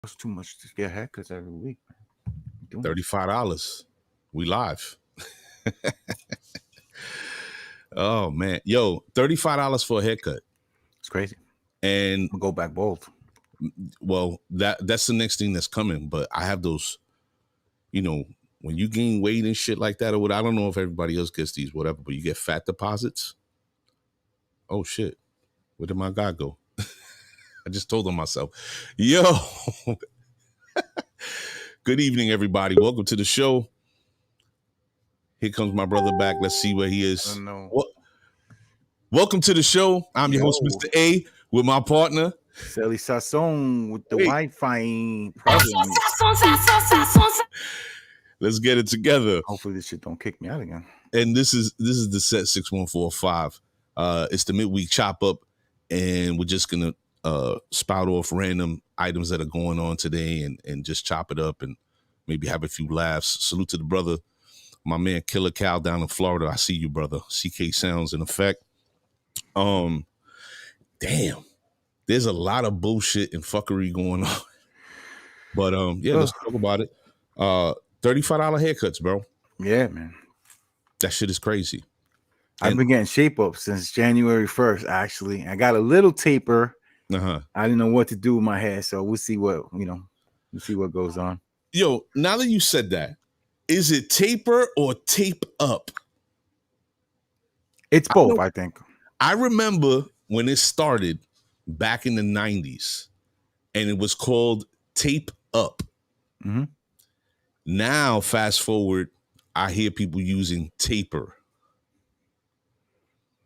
It's too much to get haircuts every week, man. $35. We live. Oh man. Yo, $35 for a haircut. It's crazy. And We'll go back bold. well, that's the next thing that's coming. But I have those, when you gain weight and shit like that, or what, I don't know if everybody else gets these, whatever, but you get fat deposits. Oh shit. Where did my guy go? I just told him myself. Yo. Good evening, everybody. Welcome to the show. Here comes my brother back. Let's see where he is. Welcome to the show. I'm your host, Mr. A, with my partner, Sally Sasson, with the Wi-Fi problem. Let's get it together. Hopefully this shit don't kick me out again. And this is the set 6145. It's the midweek chop up, and we're just gonna spout off random items that are going on today and just chop it up and maybe have a few laughs. Salute to the brother, my man Killer Cal down in Florida. I see you, brother. CK Sounds in effect. Damn, there's a lot of bullshit and fuckery going on. But let's talk about it. $35 haircuts, bro. Yeah, man. That shit is crazy. I've been getting shape up since January 1st, actually. I got a little taper. I didn't know what to do with my hair, so we'll see what goes on. Yo, now that you said that, is it taper or tape up? It's both, I think. I remember when it started back in the 90s, and it was called tape up. Mm-hmm. Now, fast forward, I hear people using taper.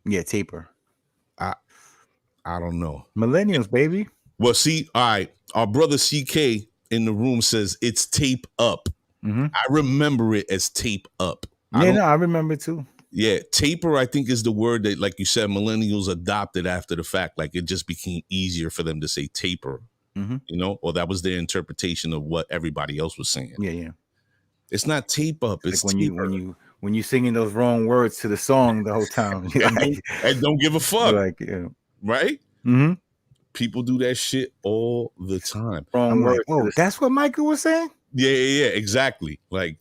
Yeah, taper. I don't know. Millennials, baby. Well, see, all right. Our brother CK in the room says it's tape up. Mm-hmm. I remember it as tape up. I remember too. Yeah, taper, I think, is the word that, like you said, millennials adopted after the fact. Like, it just became easier for them to say taper, or that was their interpretation of what everybody else was saying. Yeah. It's not tape up. It's like when you taper. singing those wrong words to the song the whole time. And don't give a fuck. Right? Mm-hmm. People do that shit all the time. Wrong words. Oh, that's what Michael was saying? Yeah, exactly. Like,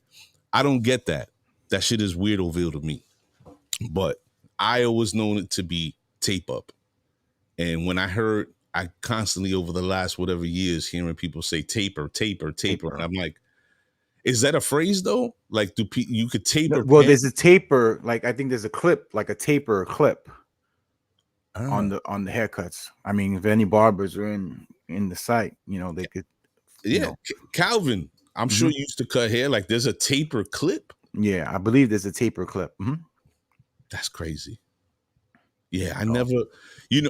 I don't get that. That shit is Weirdoville to me. But I always known it to be tape up. And when I constantly over the last whatever years hearing people say taper. And I'm like, is that a phrase though? Like, you could taper? Well, there's a taper. Like, I think there's a clip, like a taper clip on the haircuts. I mean, if any barbers are in the site, they could. Yeah, Calvin, I'm sure you used to cut hair. Like, there's a taper clip. Yeah, I believe there's a taper clip. Mm-hmm. That's crazy. Yeah, I never,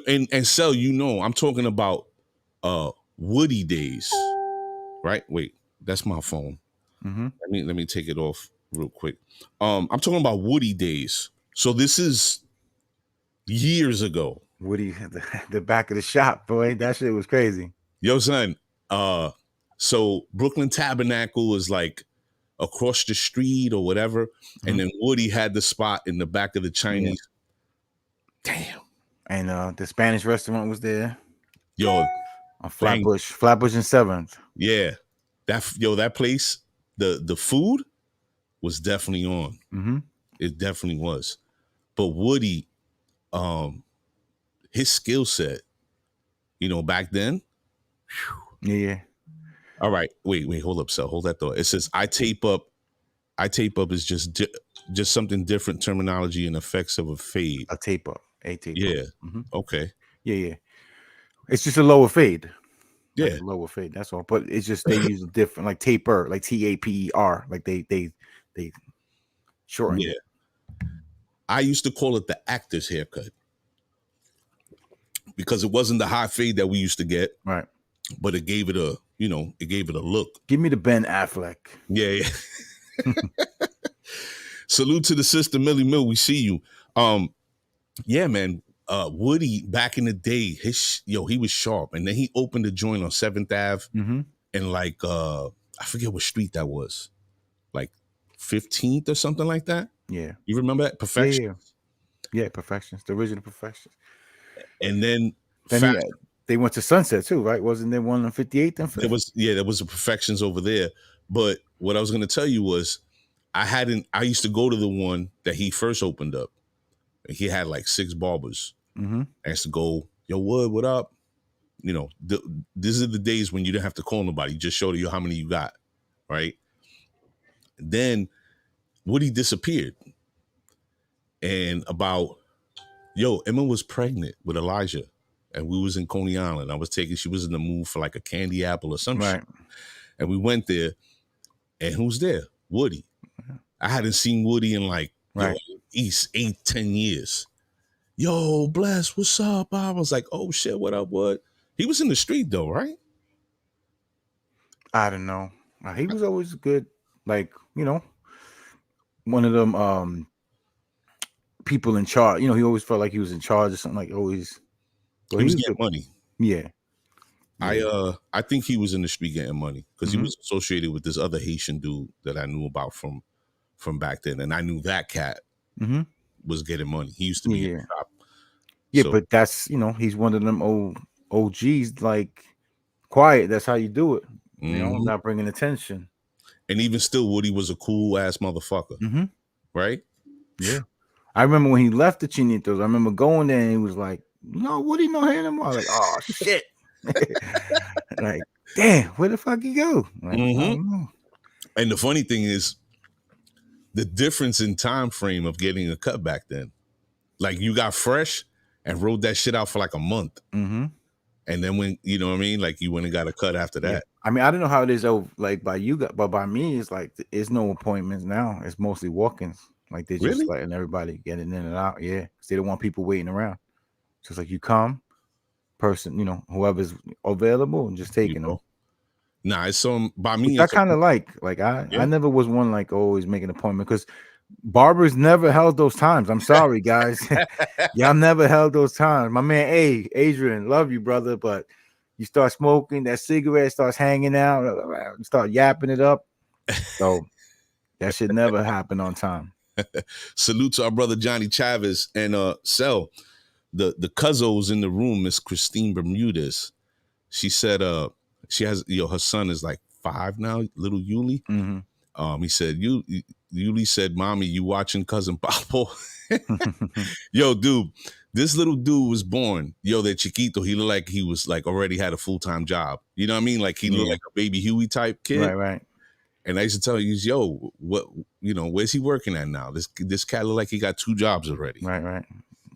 and so I'm talking about Woody days, right? Wait, that's my phone. Mm-hmm. Let me take it off real quick. I'm talking about Woody days. So this is years ago. Woody, the back of the shop, boy, that shit was crazy. Yo, son. So Brooklyn Tabernacle is like across the street or whatever, and then Woody had the spot in the back of the Chinese. Yeah. Damn. And the Spanish restaurant was there. Yo, on Flatbush and 7th. Yeah, that place, the food was definitely on. Mm-hmm. It definitely was. But Woody, his skill set, back then. Yeah. All right, wait, hold up, so hold that thought. It says I tape up is just something different terminology and effects of a fade. A tape up. Yeah. Mm-hmm. Okay. Yeah. It's just a lower fade. Yeah. Like lower fade. That's all. But it's just they use a different, like taper, like TAPER. Like they shorten it. I used to call it the actor's haircut because it wasn't the high fade that we used to get. Right. But it gave it a look. Give me the Ben Affleck. Yeah. Salute to the sister Millie Mill. We see you. Yeah, man. Woody back in the day, he was sharp, and then he opened a joint on 7th Ave, and like I forget what street that was, like 15th or something like that. Yeah, you remember that? Perfection. Yeah, Perfections, the original Perfections. And then They went to Sunset too, right? Wasn't there one on 58th and 5th? There was a Perfections over there. But what I was going to tell you was, I used to go to the one that he first opened up. He had like 6 barbers. Mm-hmm. I used to go, yo, Wood, what up? You know, these are the days when you didn't have to call nobody. You just showed you how many you got, right? Then Woody disappeared. And Emma was pregnant with Elijah. And we was in Coney Island. She was in the mood for like a candy apple or some shit. And we went there. And who's there? Woody. I hadn't seen Woody in like, at least 8-10 years. Yo, Bless, what's up? I was like, oh shit, what up, what? He was in the street though, right? I don't know. He was always good, like, you know, one of them people in charge. You know, he always felt like he was in charge or something, like always. Well, he was getting money. Yeah. I think he was in the street getting money because he was associated with this other Haitian dude that I knew about from back then. And I knew that cat was getting money. He used to be in the shop. Yeah, so, but that's, you know, he's one of them old OGs, like quiet. That's how you do it. You know, not bringing attention. And even still, Woody was a cool ass motherfucker. Right? Yeah. I remember when he left the Chinitos, I remember going there and he was like, no, Woody no here anymore. Like, oh shit. Like, damn, where the fuck he go? Like, I don't know. And the funny thing is the difference in time frame of getting a cut back then. Like, you got fresh and rode that shit out for like a month. And then when, you know what I mean? Like, you went and got a cut after that. I mean, I don't know how it is like by you, but by me, it's like there's no appointments now. It's mostly walk-ins. Like, they're just letting everybody getting in and out. Yeah, because they don't want people waiting around. So it's like you come, person, you know, whoever's available, and just taking them. Nah, it's by me. I kind of like I never was one like always make an appointment because barbers never held those times. I'm sorry, guys. Y'all never held those times. My man, Adrian, love you, brother, but you start smoking, that cigarette starts hanging out, start yapping it up. So that should never happen on time. Salute to our brother Johnny Chavez and Sel. The cuzzos in the room, Miss Christine Bermudez. She said she has, her son is like 5 now, little Yuli. He said, Yuli said, Mommy, you watching Cousin Papo? Yo, dude, this little dude was born. Yo, that Chiquito, he looked like he was like already had a full-time job. You know what I mean? Like he looked like a baby Huey type kid. Right. And I used to tell you, yo, what, you know, where's he working at now? This cat look like he got 2 jobs already. Right.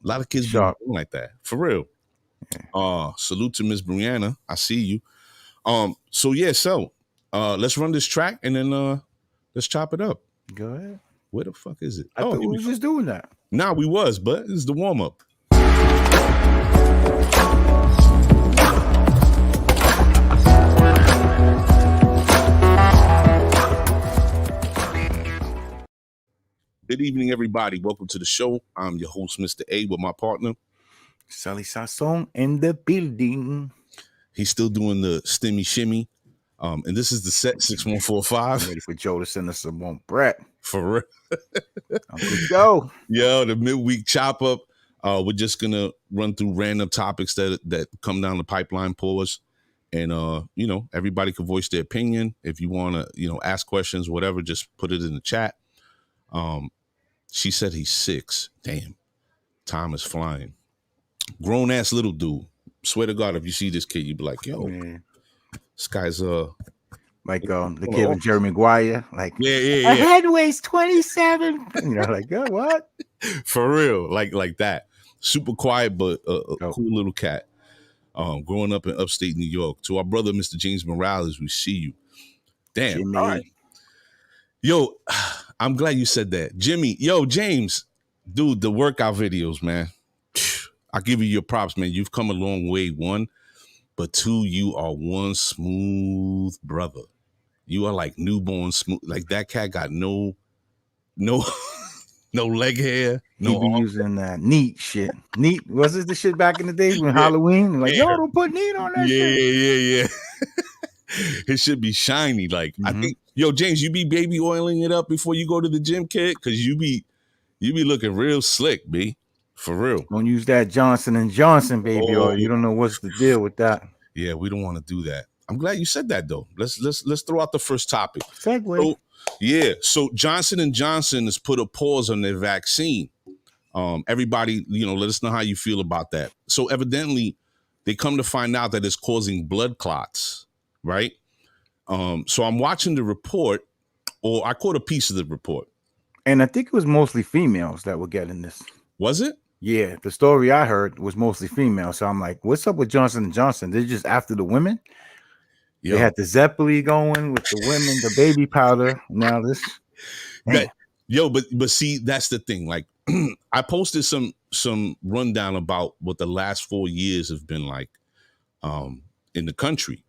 A lot of kids do like that, for real. Salute to Miss Brianna. I see you. So let's run this track and then let's chop it up. Go ahead. Where the fuck is it? I thought we was just doing that. Nah, we was, but it's the warm up. Good evening, everybody. Welcome to the show. I'm your host, Mr. A, with my partner, Sally Sasson, in the building. He's still doing the stimmy shimmy. And this is the set 6145. I'm ready for Joe to send us some more Brett. For real. Uncle Joe. Yo, the midweek chop up. We're just gonna run through random topics that come down the pipeline pause. And you know, everybody can voice their opinion. If you wanna, you know, ask questions, whatever, just put it in the chat. She said he's 6. Damn. Time is flying. Grown ass little dude. Swear to God, if you see this kid, you'd be like, yo, this guy's like the kid with Jerry Maguire. Like, yeah. A head weighs 27. You know, like, oh, what? For real. Like that. Super quiet, but a cool little cat. Growing up in upstate New York. To our brother, Mr. James Morales, we see you. Damn. Jimmy. All right. Yo, I'm glad you said that. Jimmy, yo, James, dude, the workout videos, man. I'll give you your props, man. You've come a long way, 1. But 2, you are one smooth brother. You are like newborn smooth. Like that cat got no leg hair. He be using that neat shit. Neat. Was it the shit back in the days when Halloween? Like, yo, don't put neat on that shit. Yeah. It should be shiny. Like, I think, yo, James, you be baby oiling it up before you go to the gym, kid? Because you be looking real slick, B. For real. Don't use that Johnson and Johnson, baby, or you don't know what's the deal with that. Yeah, we don't want to do that. I'm glad you said that though. Let's throw out the first topic. Segue. So yeah, so Johnson and Johnson has put a pause on their vaccine. Everybody, let us know how you feel about that. So evidently, they come to find out that it's causing blood clots, right? So I'm watching the report, or I caught a piece of the report. And I think it was mostly females that were getting this. Was it? Yeah, the story I heard was mostly female. So I'm like, what's up with Johnson and Johnson? They're just after the women. Yo. They had the Zeppeli going with the women, the baby powder. Now this, but see, that's the thing. Like, I posted some rundown about what the last 4 years have been like, in the country,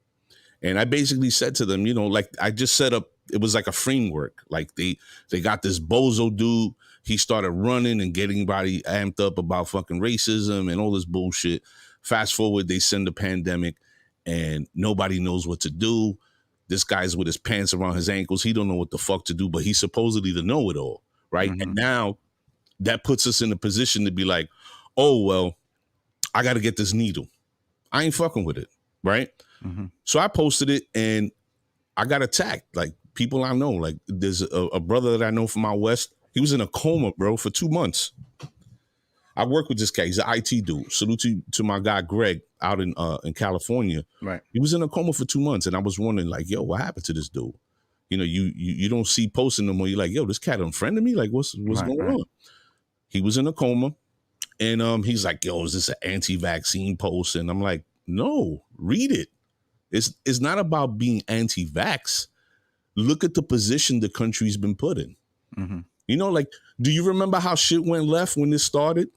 and I basically said to them, like I just set up. It was like a framework. Like they got this bozo dude. He started running and getting everybody amped up about fucking racism and all this bullshit. Fast forward, they send the pandemic, and nobody knows what to do. This guy's with his pants around his ankles. He don't know what the fuck to do, but he's supposedly the know-it-all, right? Mm-hmm. And now that puts us in a position to be like, oh, well, I got to get this needle. I ain't fucking with it, right? Mm-hmm. So I posted it, and I got attacked. Like, people I know, like there's a brother that I know from out west. He was in a coma, bro, for 2 months. I work with this guy. He's an IT dude. Salute to my guy Greg out in California. Right. He was in a coma for 2 months, and I was wondering, like, yo, what happened to this dude? You don't see posting no more. You're like, yo, this cat unfriended me. Like, what's going on? He was in a coma, and he's like, yo, is this an anti-vaccine post? And I'm like, no, read it. It's not about being anti-vax. Look at the position the country's been put in. Mm-hmm. Like, do you remember how shit went left when this started?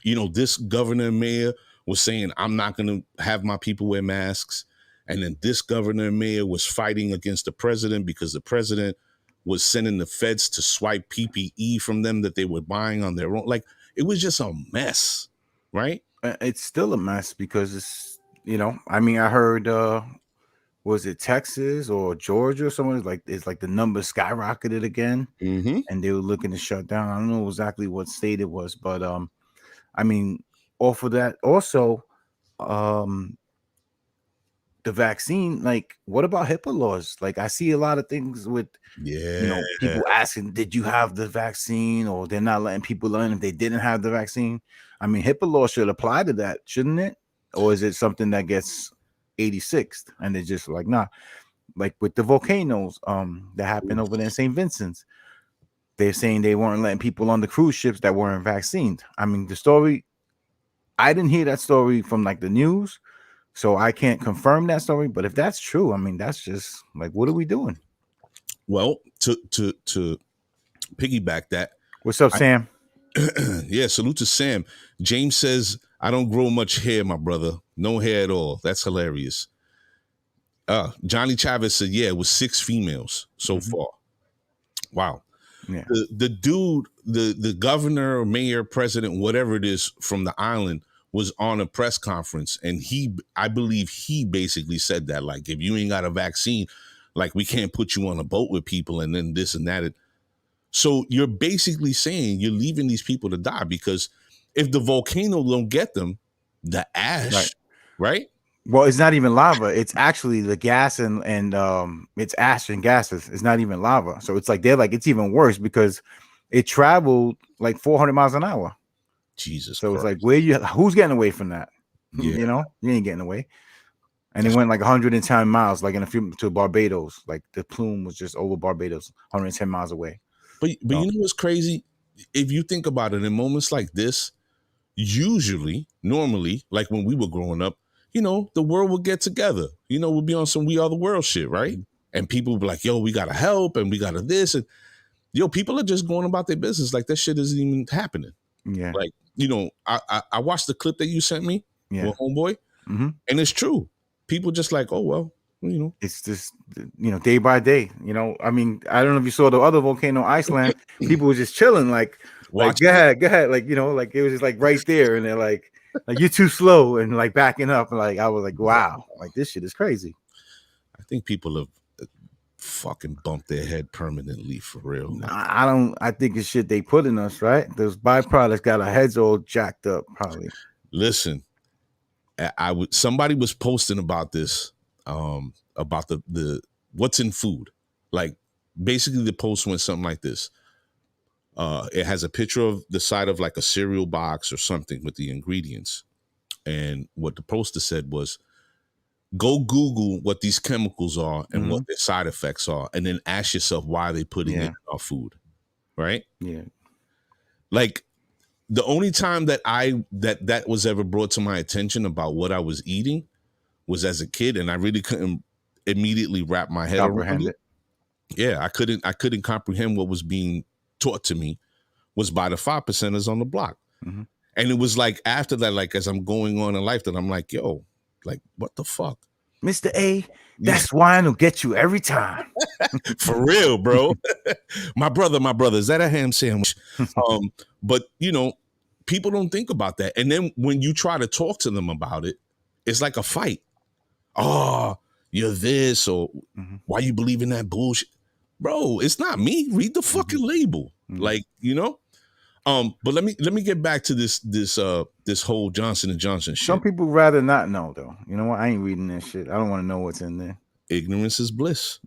This governor and mayor was saying, I'm not going to have my people wear masks. And then this governor and mayor was fighting against the president because the president was sending the feds to swipe PPE from them that they were buying on their own. Like, it was just a mess, right? It's still a mess because it's, I heard, was it Texas or Georgia or somewhere? It's like the numbers skyrocketed again, and they were looking to shut down. I don't know exactly what state it was, but off of that, also, the vaccine. Like, what about HIPAA laws? Like, I see a lot of things with, people asking, "Did you have the vaccine?" Or they're not letting people learn if they didn't have the vaccine. HIPAA law should apply to that, shouldn't it? Or is it something that gets 86th and they're just like, nah? Like with the volcanoes that happened over there in St. Vincent's, they're saying they weren't letting people on the cruise ships that weren't vaccinated. The story, I didn't hear that story from like the news, so I can't confirm that story. But if that's true, that's just like, what are we doing? Well, to piggyback that, what's up, Sam? Yeah, salute to Sam. James says, I don't grow much hair, my brother. No hair at all. That's hilarious. Johnny Chavez said, yeah, it was 6 females so far. Wow. Yeah. The dude, the governor or mayor, president, whatever it is from the island was on a press conference. And I believe he basically said that, like, if you ain't got a vaccine, like, we can't put you on a boat with people and then this and that. So you're basically saying you're leaving these people to die because if the volcano don't get them, the ash, right? Well, it's not even lava. It's actually the gas and it's ash and gases. It's not even lava. So it's like it's even worse because it traveled like 400 miles an hour. Jesus. So Christ. It's like, who's getting away from that? Yeah. You ain't getting away. And it went like 110 miles, like to Barbados. Like the plume was just over Barbados, 110 miles away. But you know what's crazy? If you think about it, in moments like this, normally, like when we were growing up, the world would get together. We'll be on some We Are the World shit, right? Mm-hmm. And people would be like, yo, we gotta help and we gotta this. And people are just going about their business like that shit isn't even happening. Yeah. Like, I watched the clip that you sent me with Homeboy, and it's true. People just like, oh, well, it's just, day by day. I don't know if you saw the other volcano, Iceland. People were just chilling, like go ahead, like like it was just like right there, and they're like you're too slow, and like backing up, and like I was like, wow, like this shit is crazy. I think people have fucking bump their head permanently for real. I don't. I think it's shit they put in us, right? Those byproducts got our heads all jacked up, probably. Listen, I would. Somebody was posting about this, about the what's in food. Like basically, the post went something like this. It has a picture of the side of like a cereal box or something with the ingredients, and what the poster said was, "Go Google what these chemicals are and what their side effects are, and then ask yourself why they putting it in our food." Right? Yeah. Like the only time that that was ever brought to my attention about what I was eating was as a kid, and I really couldn't immediately wrap my head around it. Yeah, I couldn't comprehend what was being taught to me was by the 5%ers on the block. And it was like after that, like as I'm going on in life, that I'm like, yo, like what the fuck? Mr. A, that's wine will get you every time. For real, bro. my brother, is that a ham sandwich? But you know, people don't think about that. And then when you try to talk to them about it, it's like a fight. Oh, you're this, or why you believe in that bullshit? Bro, it's not me. Read the fucking label. Like, you know? But let me get back to this whole Johnson & Johnson shit. Some people rather not know, though. You know what? I ain't reading this shit. I don't want to know what's in there. Ignorance is bliss.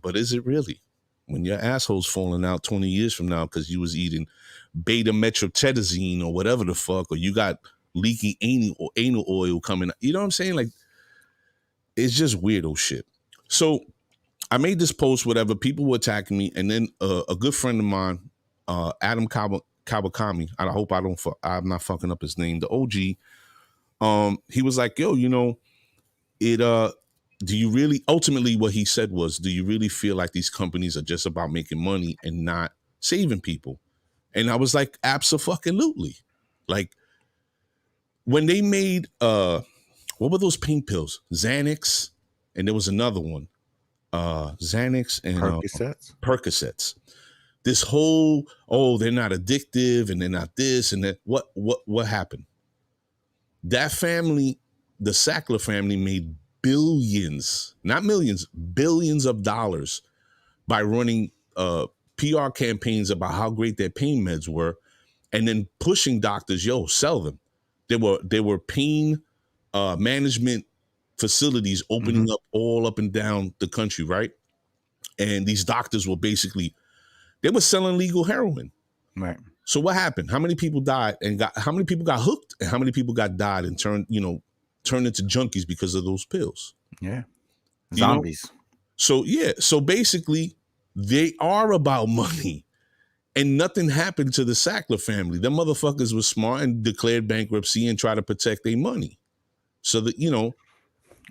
But is it really? When your asshole's falling out 20 years from now because you was eating beta-metrotretazine or whatever the fuck, or you got leaky anal oil coming, you know what I'm saying? Like, it's just weirdo shit. So I made this post, people were attacking me, and then a good friend of mine, Adam Kawakami, I hope I'm not fucking up his name, the OG, he was like, yo, you know, do you really, ultimately what he said was, do you really feel like these companies are just about making money and not saving people? And I was like, abso-fucking-lutely. Like, when they made, what were those pain pills? Xanax, and there was another one. Xanax and Percocets. This whole, they're not addictive and they're not this and that. What happened? That family, the Sackler family, made billions, not millions, billions of dollars by running PR campaigns about how great their pain meds were, and then pushing doctors, sell them. There were pain management facilities opening up all up and down the country, right? And these doctors were they were selling legal heroin. Right. So what happened? How many people died how many people got hooked, and how many people died and turned into junkies because of those pills? Yeah. Zombies. So basically they are about money, and nothing happened to the Sackler family. Them motherfuckers were smart and declared bankruptcy and try to protect their money. So that,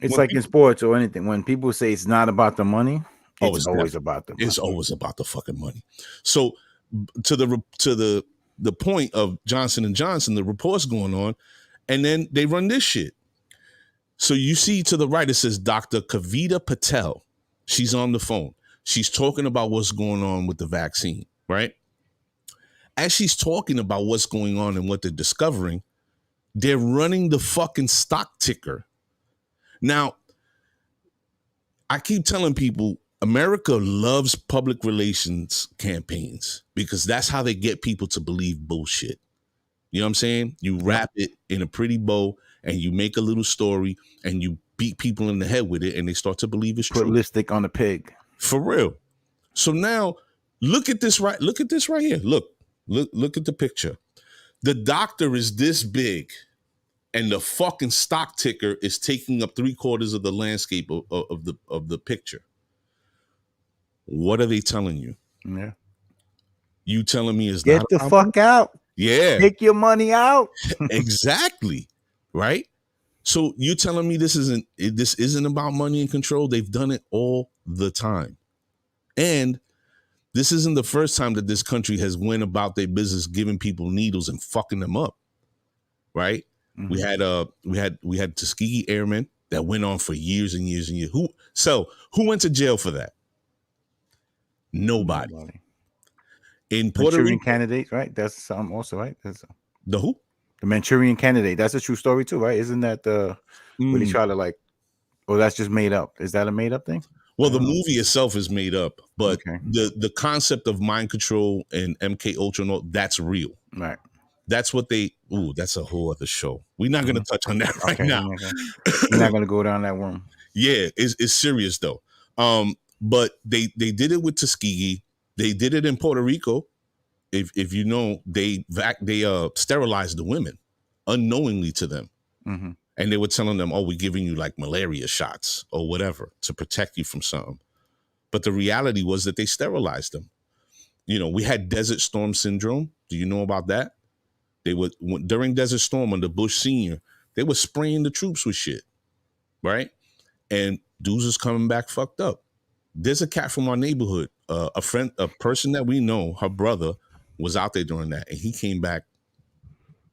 it's like in sports or anything. When people say it's not about the money, it's always about the money. It's always about the fucking money. So to the point of Johnson & Johnson, the report's going on, and then they run this shit. So you see to the right, it says Dr. Kavita Patel. She's on the phone. She's talking about what's going on with the vaccine, right? As she's talking about what's going on and what they're discovering, they're running the fucking stock ticker. Now, I keep telling people, America loves public relations campaigns because that's how they get people to believe bullshit. You know what I'm saying? You wrap it in a pretty bow and you make a little story and you beat people in the head with it and they start to believe it's true. Put lipstick on a pig. For real. So now look at this right here. Look at the picture. The doctor is this big and the fucking stock ticker is taking up 3/4 of the landscape of the picture. What are they telling you? Yeah. You telling me is get not the fuck out. Yeah. Take your money out. Exactly. Right? So you telling me this isn't about money and control? They've done it all the time. And this isn't the first time that this country has went about their business giving people needles and fucking them up. Right? We had Tuskegee Airmen that went on for years and years and years. Who went to jail for that? Nobody. In Puerto Manchurian Rico, Candidate, right? That's something also, right? That's the who? The Manchurian Candidate. That's a true story too, right? Isn't that the when they try to that's just made up? Is that a made up thing? Well, the movie itself is made up, but Okay. the concept of mind control and MK Ultra and all, that's real. Right. That's what they. Ooh, that's a whole other show. We're not gonna touch on that right Okay. now. We're not gonna go down that room. Yeah, it's serious though. But they did it with Tuskegee. They did it in Puerto Rico. If you know, they sterilized the women unknowingly to them. Mm-hmm. And they were telling them, oh, we're giving you like malaria shots or whatever to protect you from something. But the reality was that they sterilized them. You know, we had Desert Storm syndrome. Do you know about that? They would, during Desert Storm under Bush Sr., they were spraying the troops with shit, right? And dudes is coming back fucked up. There's a cat from our neighborhood, a person that we know, her brother was out there during that, and he came back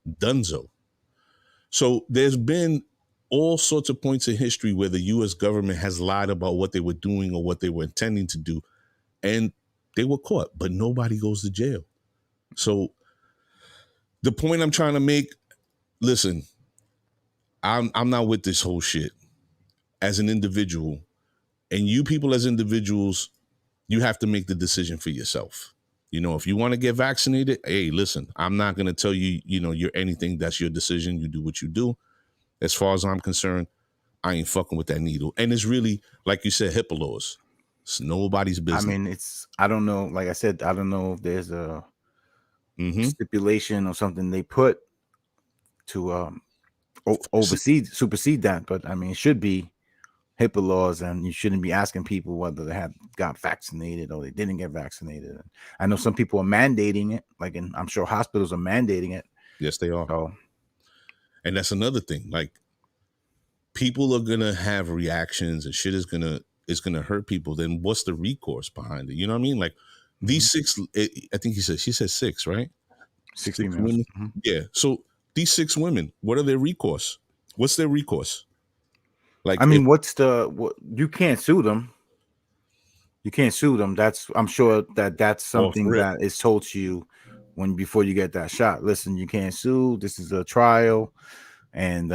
dunzo. So there's been all sorts of points in history where the U.S. government has lied about what they were doing or what they were intending to do, and they were caught, but nobody goes to jail. So the point I'm trying to make, listen, I'm not with this whole shit as an individual, and you people as individuals, you have to make the decision for yourself. You know, if you want to get vaccinated, hey, listen, I'm not going to tell you, you know, you're anything. That's your decision. You do what you do. As far as I'm concerned, I ain't fucking with that needle. And it's really, like you said, HIPAA laws. It's nobody's business. I mean, I don't know. Like I said, I don't know if there's a stipulation or something they put to supersede that. But I mean, it should be HIPAA laws, and you shouldn't be asking people whether they got vaccinated or they didn't get vaccinated. I know some people are mandating it, I'm sure hospitals are mandating it. Yes, they are. So, and that's another thing. Like, people are gonna have reactions, and shit is gonna hurt people. Then what's the recourse behind it? You know what I mean? Like these six. I think she said six, right? 6 women. Mm-hmm. Yeah. So these 6 women, what are their recourse? What's their recourse? Like, I mean, you can't sue them. You can't sue them. I'm sure that's something that is told to you before you get that shot. Listen, you can't sue. This is a trial. And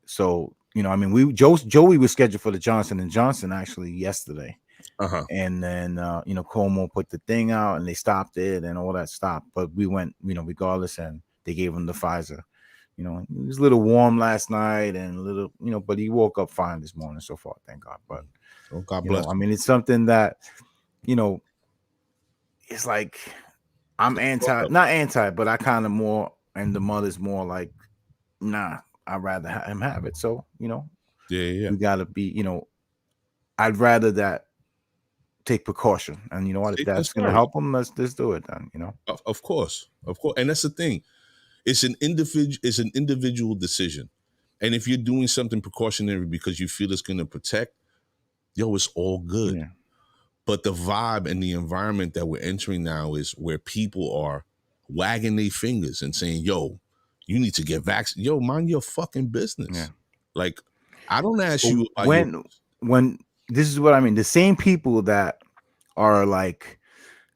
so, you know, I mean, Joey was scheduled for the Johnson & Johnson actually yesterday. And then you know, Cuomo put the thing out and they stopped it and all that stopped. But we went, you know, regardless, and they gave him the Pfizer. You know, it was a little warm last night and a little, you know, but he woke up fine this morning so far, thank God. But God bless. I mean, it's something that, you know, it's like I'm not anti, but I kind of more, and the mother's more like, nah, I'd rather him have it. So, you know, yeah, we gotta be, you know, I'd rather that take precaution, and you know what, if that's gonna help him, let's do it then, you know. Of course, and that's the thing. It's an individual decision, and if you're doing something precautionary because you feel it's going to protect, it's all good. Yeah. But the vibe and the environment that we're entering now is where people are wagging their fingers and saying, yo, you need to get vaccinated. Yo, mind your fucking business. Yeah. Like, I don't ask you about when this is what I mean. The same people that are like,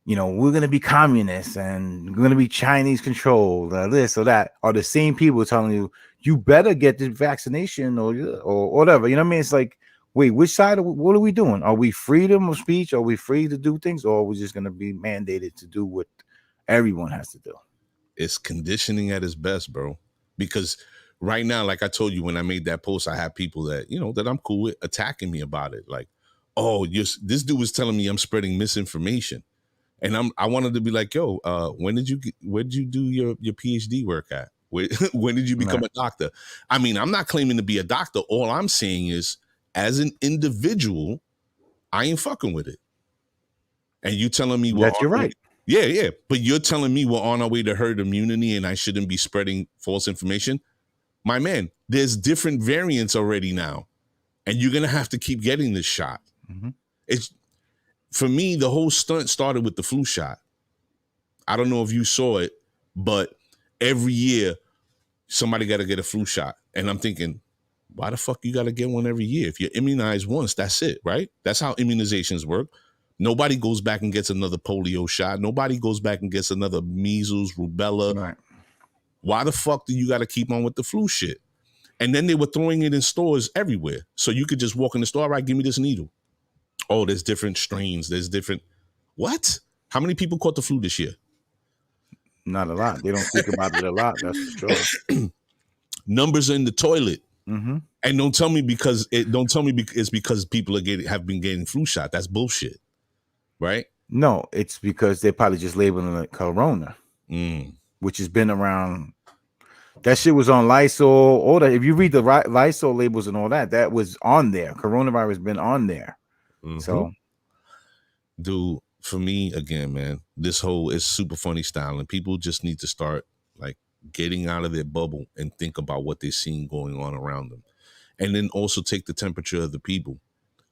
you know, we're going to be communists and we're going to be Chinese controlled, this or that, are the same people telling you, you better get the vaccination or whatever. You know what I mean? It's like, wait, which side? What are we doing? Are we freedom of speech? Are we free to do things? Or are we just going to be mandated to do what everyone has to do? It's conditioning at its best, bro. Because right now, like I told you, when I made that post, I have people that, you know, that I'm cool with attacking me about it. Like, oh, this dude was telling me I'm spreading misinformation. And I wanted to be like, yo, where did you do your PhD work at? When did you become a doctor? I mean, I'm not claiming to be a doctor. All I'm saying is, as an individual, I ain't fucking with it. And you telling me you're right. Yeah. But you're telling me we're on our way to herd immunity and I shouldn't be spreading false information? My man, there's different variants already now. And you're going to have to keep getting this shot. Mm-hmm. For me, the whole stunt started with the flu shot. I don't know if you saw it, but every year somebody got to get a flu shot. And I'm thinking, why the fuck you got to get one every year? If you're immunized once, that's it, right? That's how immunizations work. Nobody goes back and gets another polio shot. Nobody goes back and gets another measles, rubella. Right. Why the fuck do you got to keep on with the flu shit? And then they were throwing it in stores everywhere. So you could just walk in the store, all right, give me this needle. Oh, there's different strains. There's different. What? How many people caught the flu this year? Not a lot. They don't speak about it a lot. That's for sure. Numbers are in the toilet. Mm-hmm. And don't tell me it's because people have been getting flu shot. That's bullshit, right? No, it's because they're probably just labeling it Corona, which has been around. That shit was on Lysol. All that. If you read the Lysol labels and all that, that was on there. Coronavirus been on there. Mm-hmm. So, dude, for me again, man, this whole is super funny style, and people just need to start like getting out of their bubble and think about what they're seeing going on around them. And then also take the temperature of the people.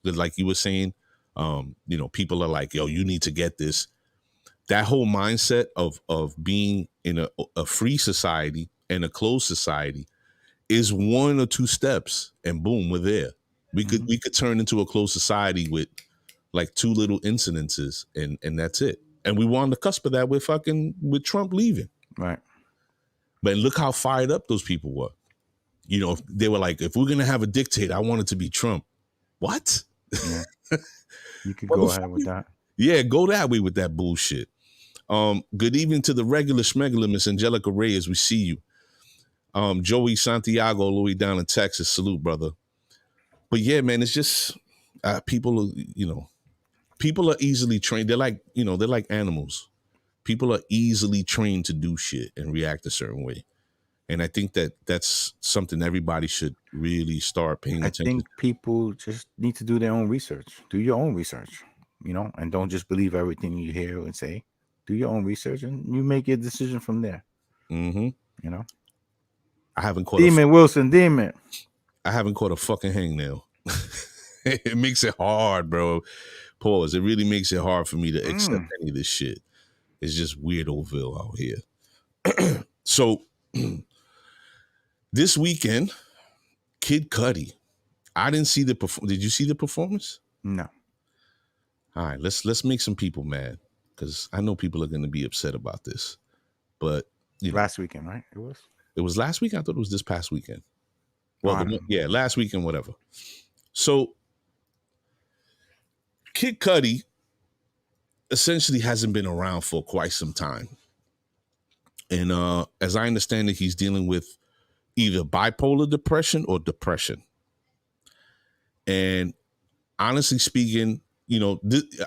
Because like you were saying, people are like, yo, you need to get this. That whole mindset of being in a free society and a closed society is 1 or 2 steps, and boom, we're there. We could turn into a closed society with like 2 little incidences, and that's it. And we were on the cusp of that with Trump leaving. Right. But look how fired up those people were. They were like, if we're gonna have a dictator, I want it to be Trump. What? Yeah. You could go ahead with that. Yeah, go that way with that bullshit. Good evening to the regular schmegular, Miss Angelica Reyes. We see you. Joey Santiago, all the way down in Texas. Salute, brother. But yeah, man, it's just people are easily trained. They're like animals. People are easily trained to do shit and react a certain way. And I think that's something everybody should really start paying attention to. I think people just need to do their own research. Do your own research, and don't just believe everything you hear and say. Do your own research, and you make your decision from there. Mm-hmm. I haven't caught Demon. I haven't caught a fucking hangnail. It makes it hard, bro. Pause. It really makes it hard for me to accept any of this shit. It's just Weirdoville out here. So this weekend, Kid Cudi. I didn't see the performance. Did you see the performance? No. All right, let's make some people mad, because I know people are going to be upset about this. But last weekend, right? It was last week. I thought it was this past weekend. Well, last weekend, whatever. So Kid Cudi essentially hasn't been around for quite some time. And as I understand it, he's dealing with either bipolar depression or depression. And honestly speaking,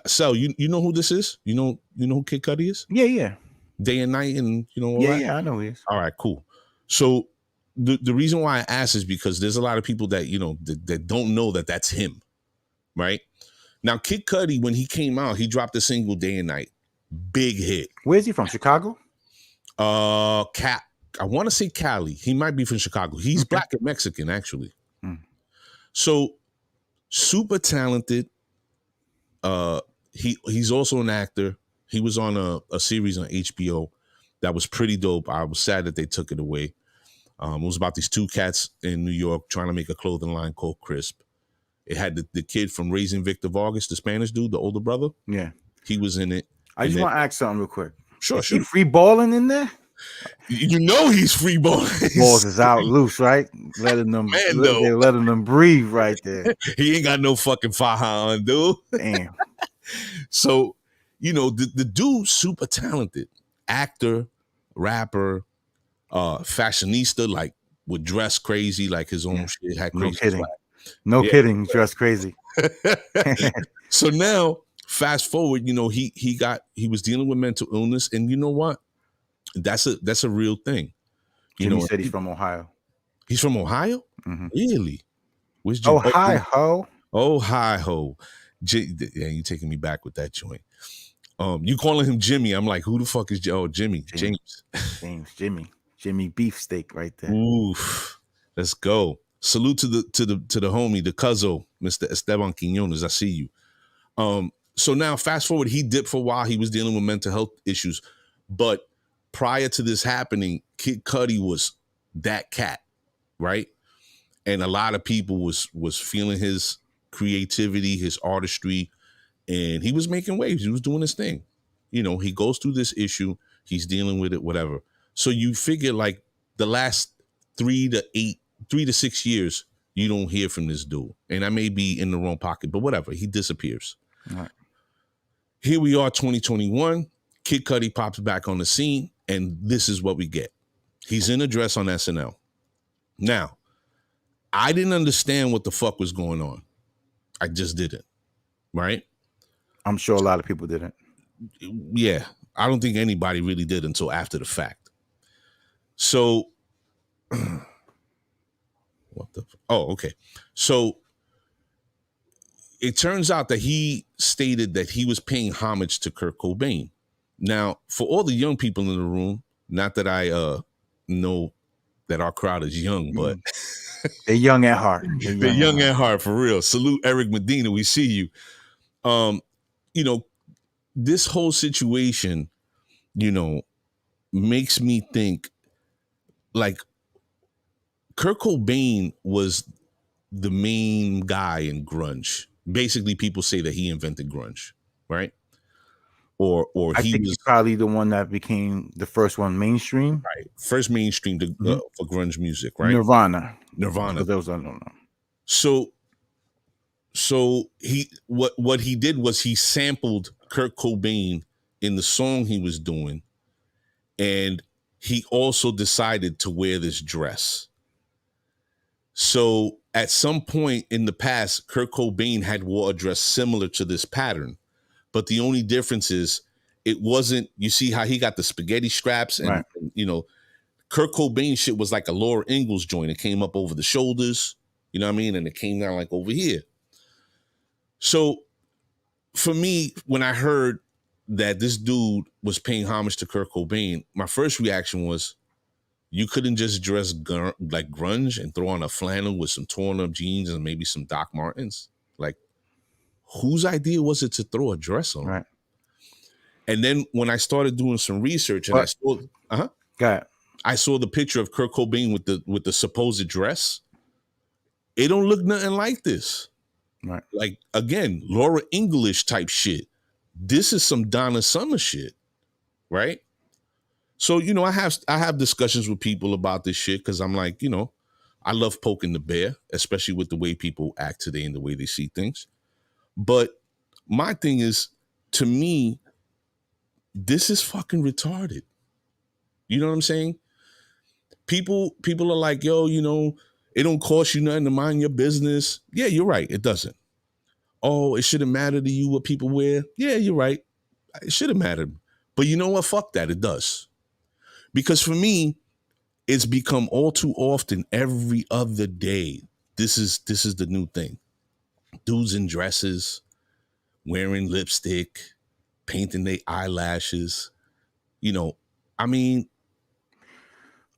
Sel, you know who this is? You know who Kid Cudi is? Yeah. Day and Night and all that? Yeah, I know he is. All right, cool. So the reason why I ask is because there's a lot of people that, that don't know that that's him, right? Now, Kid Cudi, when he came out, he dropped a single, Day and Night. Big hit. Where's he from? Chicago? I want to say Cali. He might be from Chicago. He's Black and Mexican, actually. So super talented. He's also an actor. He was on a series on HBO that was pretty dope. I was sad that they took it away. It was about these 2 cats in New York trying to make a clothing line called Crisp. It had the kid from Raising Victor Vargas, the Spanish dude, the older brother. Yeah. He was in it. I just want to ask something real quick. Sure. Is he free balling in there? He's free balling. Balls is out loose, right? Letting them breathe right there. He ain't got no fucking faja on, dude. Damn. So, the dude's super talented. Actor, rapper, fashionista, like would dress crazy, like his own shit. Had crazy. No kidding. No kidding. Dressed crazy. So now, fast forward, he was dealing with mental illness, and you know what? That's a real thing. Jimmy said he's from Ohio. He's from Ohio? Mm-hmm. Really? Where's Jimmy? Ohio. Ohio. Yeah, you taking me back with that joint. You calling him Jimmy? I'm like, who the fuck is Jimmy? James. Jimmy beefsteak right there. Oof. Let's go. Salute to the homie, the cuzzo, Mr. Esteban Quinones. I see you. So now fast forward, he dipped for a while. He was dealing with mental health issues. But prior to this happening, Kid Cudi was that cat, right? And a lot of people was feeling his creativity, his artistry, and he was making waves. He was doing his thing. He goes through this issue. He's dealing with it, whatever. So you figure like the last 3 to 6 years, you don't hear from this dude. And I may be in the wrong pocket, but whatever. He disappears. Right. Here we are, 2021. Kid Cudi pops back on the scene, and this is what we get. He's in a dress on SNL. Now, I didn't understand what the fuck was going on. I just didn't, right? I'm sure a lot of people didn't. Yeah, I don't think anybody really did until after the fact. So, what the? Oh, okay. So it turns out that he stated that he was paying homage to Kurt Cobain. Now, for all the young people in the room, not that I know that our crowd is young, but They're young at heart. they're young at heart, for real. Salute Eric Medina. We see you. You know, this whole situation, makes me think like Kurt Cobain was the main guy in grunge. Basically, people say that he invented grunge, right? Or I he think was he's probably the one that became the first one mainstream. right, first mainstream for grunge music, right? Nirvana. Nirvana. For those I don't know. So he what he did was he sampled Kurt Cobain in the song he was doing, and he also decided to wear this dress. So at some point in the past, Kurt Cobain had wore a dress similar to this pattern, but the only difference is it wasn't. You see how he got the spaghetti straps, and, Right. and Kurt Cobain shit was like a Laura Ingalls joint. It came up over the shoulders, you know what I mean, and it came down like over here. So for me, when I heard that this dude was paying homage to Kurt Cobain, my first reaction was, you couldn't just dress like grunge and throw on a flannel with some torn up jeans and maybe some Doc Martens? Like, whose idea was it to throw a dress on? Right. And then when I started doing some research and I saw the picture of Kurt Cobain with the supposed dress, it don't look nothing like this. Right. Like, again, Laura Ingalls type shit. This is some Donna Summer shit, right? So, I have discussions with people about this shit because I'm like, I love poking the bear, especially with the way people act today and the way they see things. But my thing is, to me, this is fucking retarded. You know what I'm saying? People are like, yo, it don't cost you nothing to mind your business. Yeah, you're right. It doesn't. Oh, it shouldn't matter to you what people wear. Yeah, you're right. It shouldn't matter. But you know what? Fuck that. It does. Because for me, it's become all too often every other day. This is the new thing. Dudes in dresses, wearing lipstick, painting their eyelashes. I mean,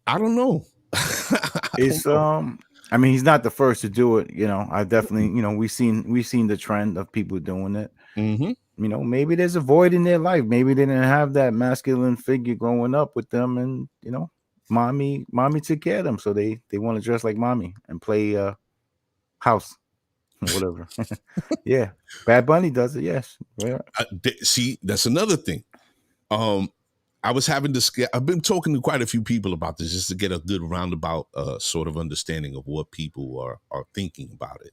I don't know. I mean, he's not the first to do it. I definitely, we've seen the trend of people doing it. Mm-hmm. Maybe there's a void in their life. Maybe they didn't have that masculine figure growing up with them, and mommy took care of them, so they want to dress like mommy and play house, whatever. Yeah, Bad Bunny does it. Yes. Yeah. See, that's another thing. I was having this. I've been talking to quite a few people about this just to get a good roundabout sort of understanding of what people are thinking about it.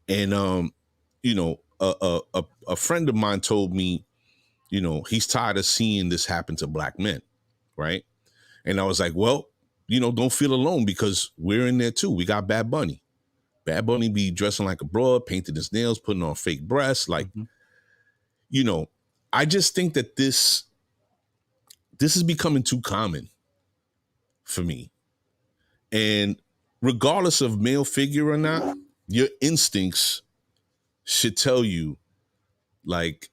And a friend of mine told me, he's tired of seeing this happen to black men, right? And I was like, well, don't feel alone because we're in there too. We got Bad Bunny. Bad Bunny be dressing like a broad, painting his nails, putting on fake breasts, like, I just think that this is becoming too common for me. And regardless of male figure or not, your instincts should tell you, like,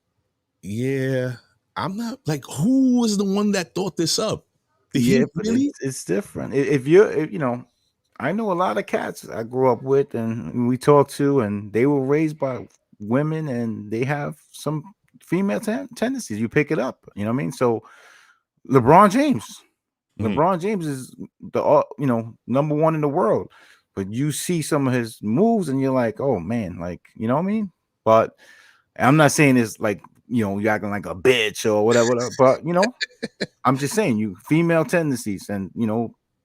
yeah, I'm not, like, who was the one that thought this up? Yeah, but it's different. If I know a lot of cats I grew up with and we talked to, and they were raised by women and they have some female tendencies. You pick it up, you know what I mean? So LeBron James is the number one in the world, but you see some of his moves and you're like, oh man, like, you know what I mean? But I'm not saying it's like, you're acting like a bitch or whatever, but I'm just saying, you female tendencies, and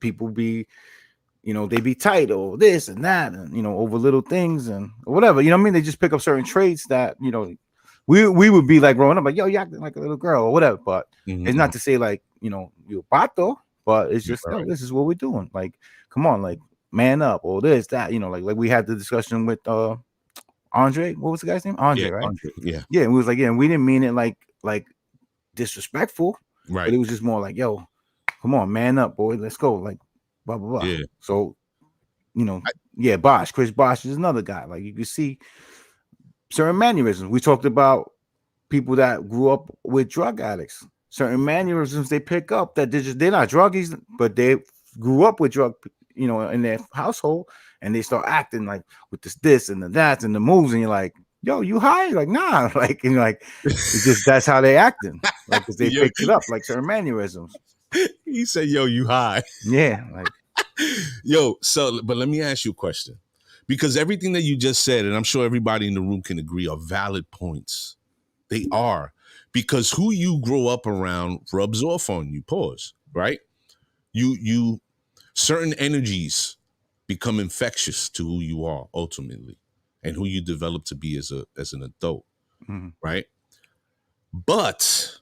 people be, they be tight or this and that, and over little things and whatever, you know what I mean? They just pick up certain traits that we would be like growing up, like, yo, you acting like a little girl or whatever. But Mhm, it's mhm. not to say like, you pato, but it's Yeah, just, right. this is what we're doing. Like, come on, like, man up, or this, that, like we had the discussion with Andre. What was the guy's name? Yeah, Andre, right? Andre, yeah, Yeah, and we was like, yeah, and we didn't mean it like disrespectful, but right. it was just more like, yo, come on, man up, boy, let's go, like, blah blah blah. Yeah, So, you know, I, yeah, Chris Bosh is another guy. Like, you can see certain mannerisms. We talked about people that grew up with drug addicts. Certain mannerisms they pick up that they're not druggies, but they grew up with in their household, and they start acting like with this and the that and the moves, and you're like, yo, you high? Like, nah, like, like, it's just that's how they acting, like, because they yo, picked it up, like certain mannerisms. he said, "Yo, you high." Yeah, like, Yo, so but let me ask you a question. Because everything that you just said, and I'm sure everybody in the room can agree, are valid points. They are. Because who you grow up around rubs off on you. Pause. Right? You certain energies become infectious to who you are ultimately and who you develop to be as an adult. mhm. Right? But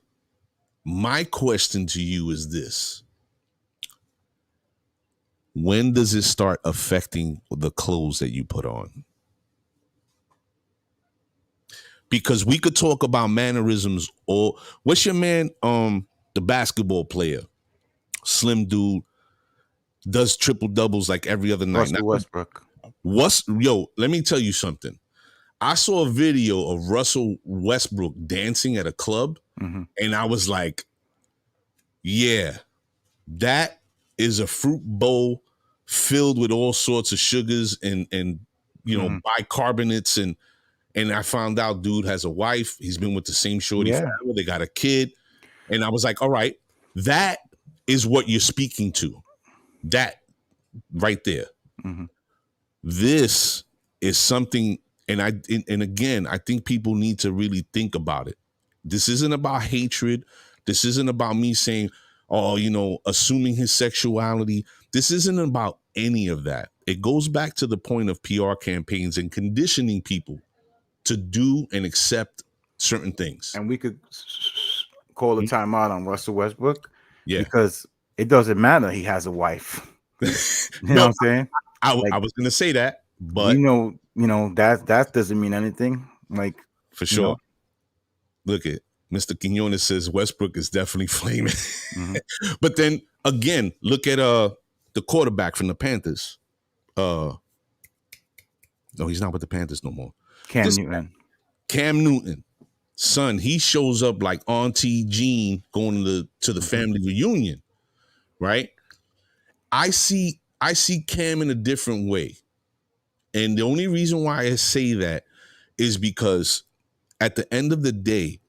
my question to you is this. When does it start affecting the clothes that you put on? Because we could talk about mannerisms, or what's your man, the basketball player, slim dude, does triple doubles like every other night. Russell Westbrook. Let me tell you something. I saw a video of Russell Westbrook dancing at a club, Mhm. and I was like, yeah, that is a fruit bowl filled with all sorts of sugars and Mhm. bicarbonates, and I found out dude has a wife. He's been with the same shorty Yeah. forever. They got a kid. And I was like, all right, that is what you're speaking to. That right there. Mhm. This is something, and again, I think people need to really think about it. This isn't about hatred. This isn't about me saying, oh, assuming his sexuality. This isn't about any of that. It goes back to the point of PR campaigns and conditioning people to do and accept certain things. And we could call a Mm, timeout on Russell Westbrook, yeah. because it doesn't matter. He has a wife. You know what No, I'm saying? I Like, was going to say that, we but know that doesn't mean anything. Like, for you sure. know. Look at Mr. Quinones says Westbrook is definitely flaming. Mhm. But then again, look at the quarterback from the Panthers. No, he's not with the Panthers no more. Cam This Newton. Cam Newton, son, he shows up like Auntie Jean going to the Mhm. family reunion, right? I see Cam in a different way. And the only reason why I say that is because at the end of the day,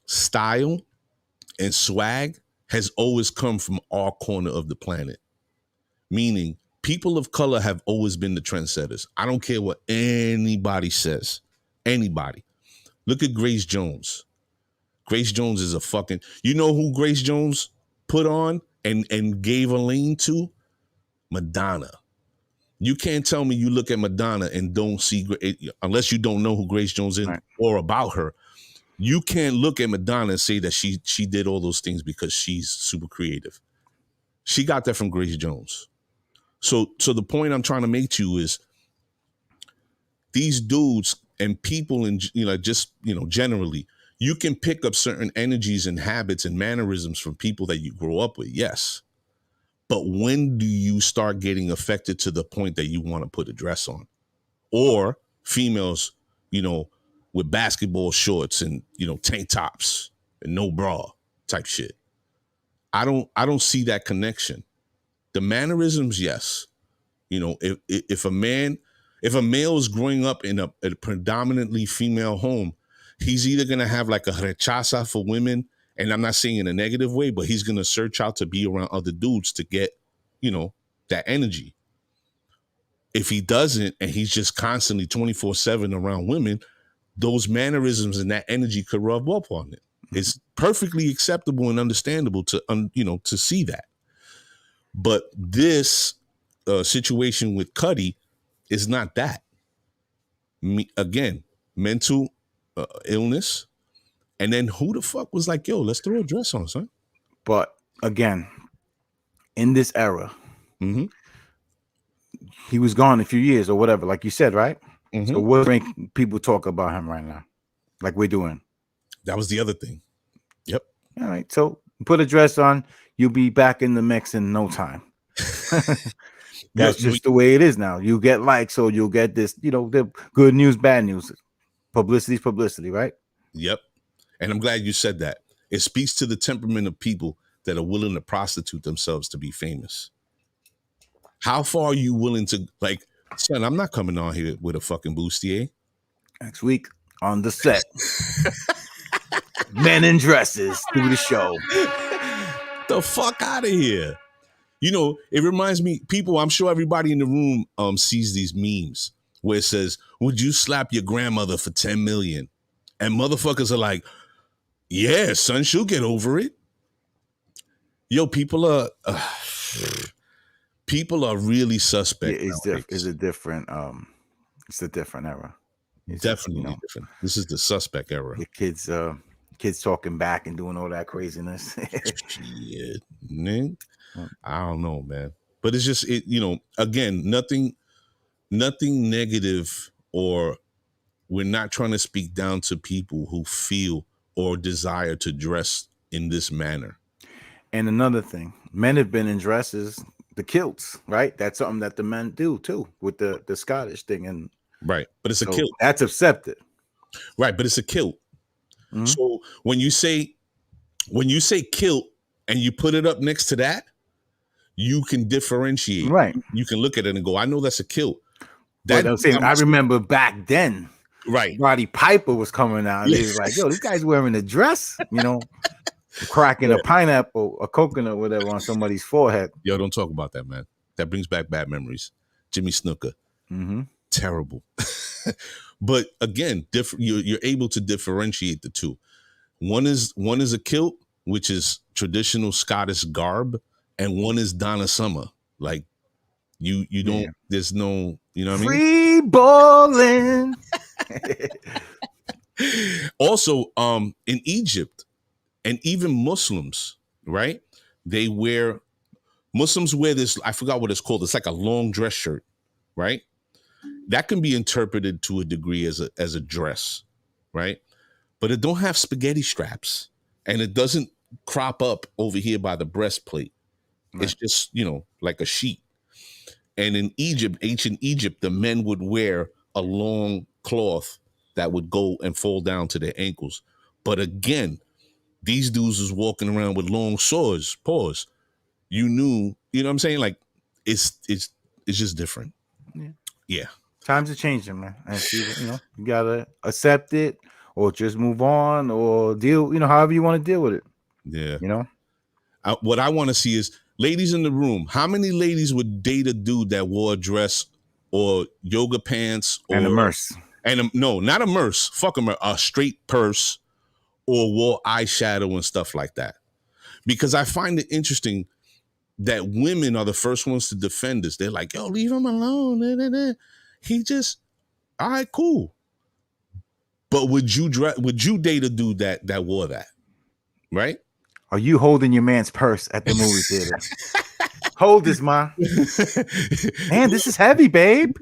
style and swag has always come from our corner of the planet. Meaning, people of color have always been the trendsetters. I don't care what anybody says. Anybody. Look at Grace Jones. Grace Jones is a fucking. You know who Grace Jones put on and gave a lane to? Madonna. You can't tell me you look at Madonna and don't see, unless you don't know who Grace Jones is Right. or about her. You can't look at Madonna and say that she did all those things because she's super creative. She got that from Grace Jones. So the point I'm trying to make to you is these dudes and people in just generally, you can pick up certain energies and habits and mannerisms from people that you grow up with, yes. But when do you start getting affected to the point that you want to put a dress on? Or females, with basketball shorts and tank tops and no bra type shit. I don't see that connection. The mannerisms, yes. If a male is growing up in a predominantly female home, he's either gonna have like a rechaza for women, and I'm not saying in a negative way, but he's gonna search out to be around other dudes to get, that energy. If he doesn't, and he's just constantly 24/7 around women, those mannerisms and that energy could rub up on it. Mhm. It's perfectly acceptable and understandable to see that. But this situation with Cuddy is not that. Again, mental illness, And then who the fuck was like, yo, let's throw a dress on, son? But again, in this era, Mm-hmm. he was gone a few years or whatever, like you said, right? Mm-hmm. So what make people talk about him right now, like we're doing? That was the other thing. Yep. All right. So put a dress on, you'll be back in the mix in no time. That's just the way it is now. You get likes, so you'll get this, the good news, bad news. Publicity's publicity, right? Yep. And I'm glad you said that. It speaks to the temperament of people that are willing to prostitute themselves to be famous. How far are you willing to, like, son, I'm not coming on here with a fucking bustier. Next week on the set, men in dresses do the show. The fuck out of here. It reminds me, people, I'm sure everybody in the room sees these memes where it says, would you slap your grandmother for 10 million? And motherfuckers are like, yeah, son, she'll get over it. Yo, people are really suspect. Yeah, it's a different era. It's definitely different. This is the suspect era. The kids talking back and doing all that craziness. Shit, man. I don't know, man. But it's just again, nothing negative, or we're not trying to speak down to people who feel or desire to dress in this manner. And another thing, men have been in dresses, the kilts, right? That's something that the men do too, with the Scottish thing. And right, but it's a kilt. That's accepted. Right, but it's a kilt. Mm-hmm. So when you say kilt and you put it up next to that, you can differentiate. Right. You can look at it and go, I know that's a kilt. I remember back then, right? Roddy Piper was coming out and he was like, yo, this guy's wearing a dress, cracking a pineapple, a coconut, whatever, on somebody's forehead. Yo, don't talk about that, man. That brings back bad memories. Jimmy Snooker. Mm-hmm. Terrible. But again, you're able to differentiate the two. One is a kilt, which is traditional Scottish garb, and one is Donna Summer. Like you don't. There's no. You know what I mean? Free balling. Also, in Egypt, and even Muslims, right? Muslims wear this. I forgot what it's called. It's like a long dress shirt, right? That can be interpreted to a degree as a dress, right? But it don't have spaghetti straps, and it doesn't crop up over here by the breastplate. Right. It's just, like a sheet. And in Egypt, ancient Egypt, the men would wear a long cloth that would go and fall down to their ankles. But again, these dudes was walking around with long swords. Pause. You know what I'm saying? Like it's just different. Yeah. Times are changing, man. And you gotta accept it or just move on or deal, however you want to deal with it. Yeah. What I want to see is, ladies in the room, how many ladies would date a dude that wore a dress or yoga pants or and a merce? No, not a merce. Fuck a straight purse, or wore eyeshadow and stuff like that. Because I find it interesting that women are the first ones to defend this. They're like, yo, leave him alone. He just, all right, cool. But would you date a dude that wore that? Right? Are you holding your man's purse at the movie theater? Hold this, ma. Man, this is heavy, babe.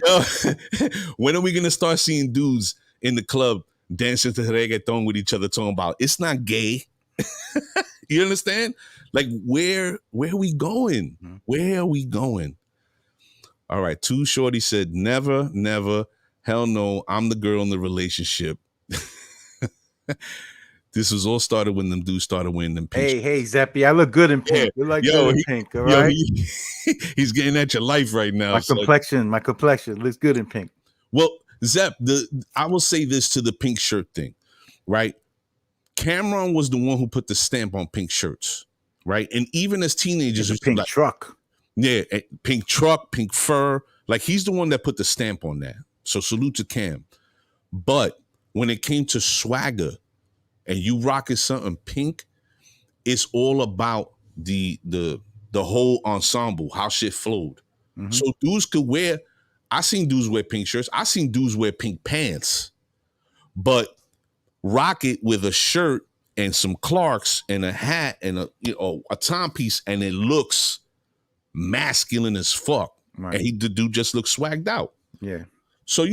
When are we gonna start seeing dudes in the club dancing to reggaeton with each other, talking about it's not gay? You understand? Like, where are we going? Mm-hmm. Where are we going? All right, Too Shorty said, never, hell no, I'm the girl in the relationship. This was all started when them dudes started wearing them pink. Hey, Zeppy, I look good in pink. You look good in pink, all right? He's getting at your life right now. My complexion looks good in pink. Well, Zepp, I will say this to the pink shirt thing, right? Cameron was the one who put the stamp on pink shirts, right? And even as teenagers, it's a pink truck. Yeah, pink truck, pink fur. Like, he's the one that put the stamp on that. So salute to Cam. But when it came to swagger, and you rocking something pink, it's all about the whole ensemble, how shit flowed. Mm-hmm. So dudes could wear, I seen dudes wear pink shirts. I seen dudes wear pink pants. But rock it with a shirt and some Clarks and a hat and a timepiece, and it looks masculine as fuck. Right. And the dude just looks swagged out. Yeah. So,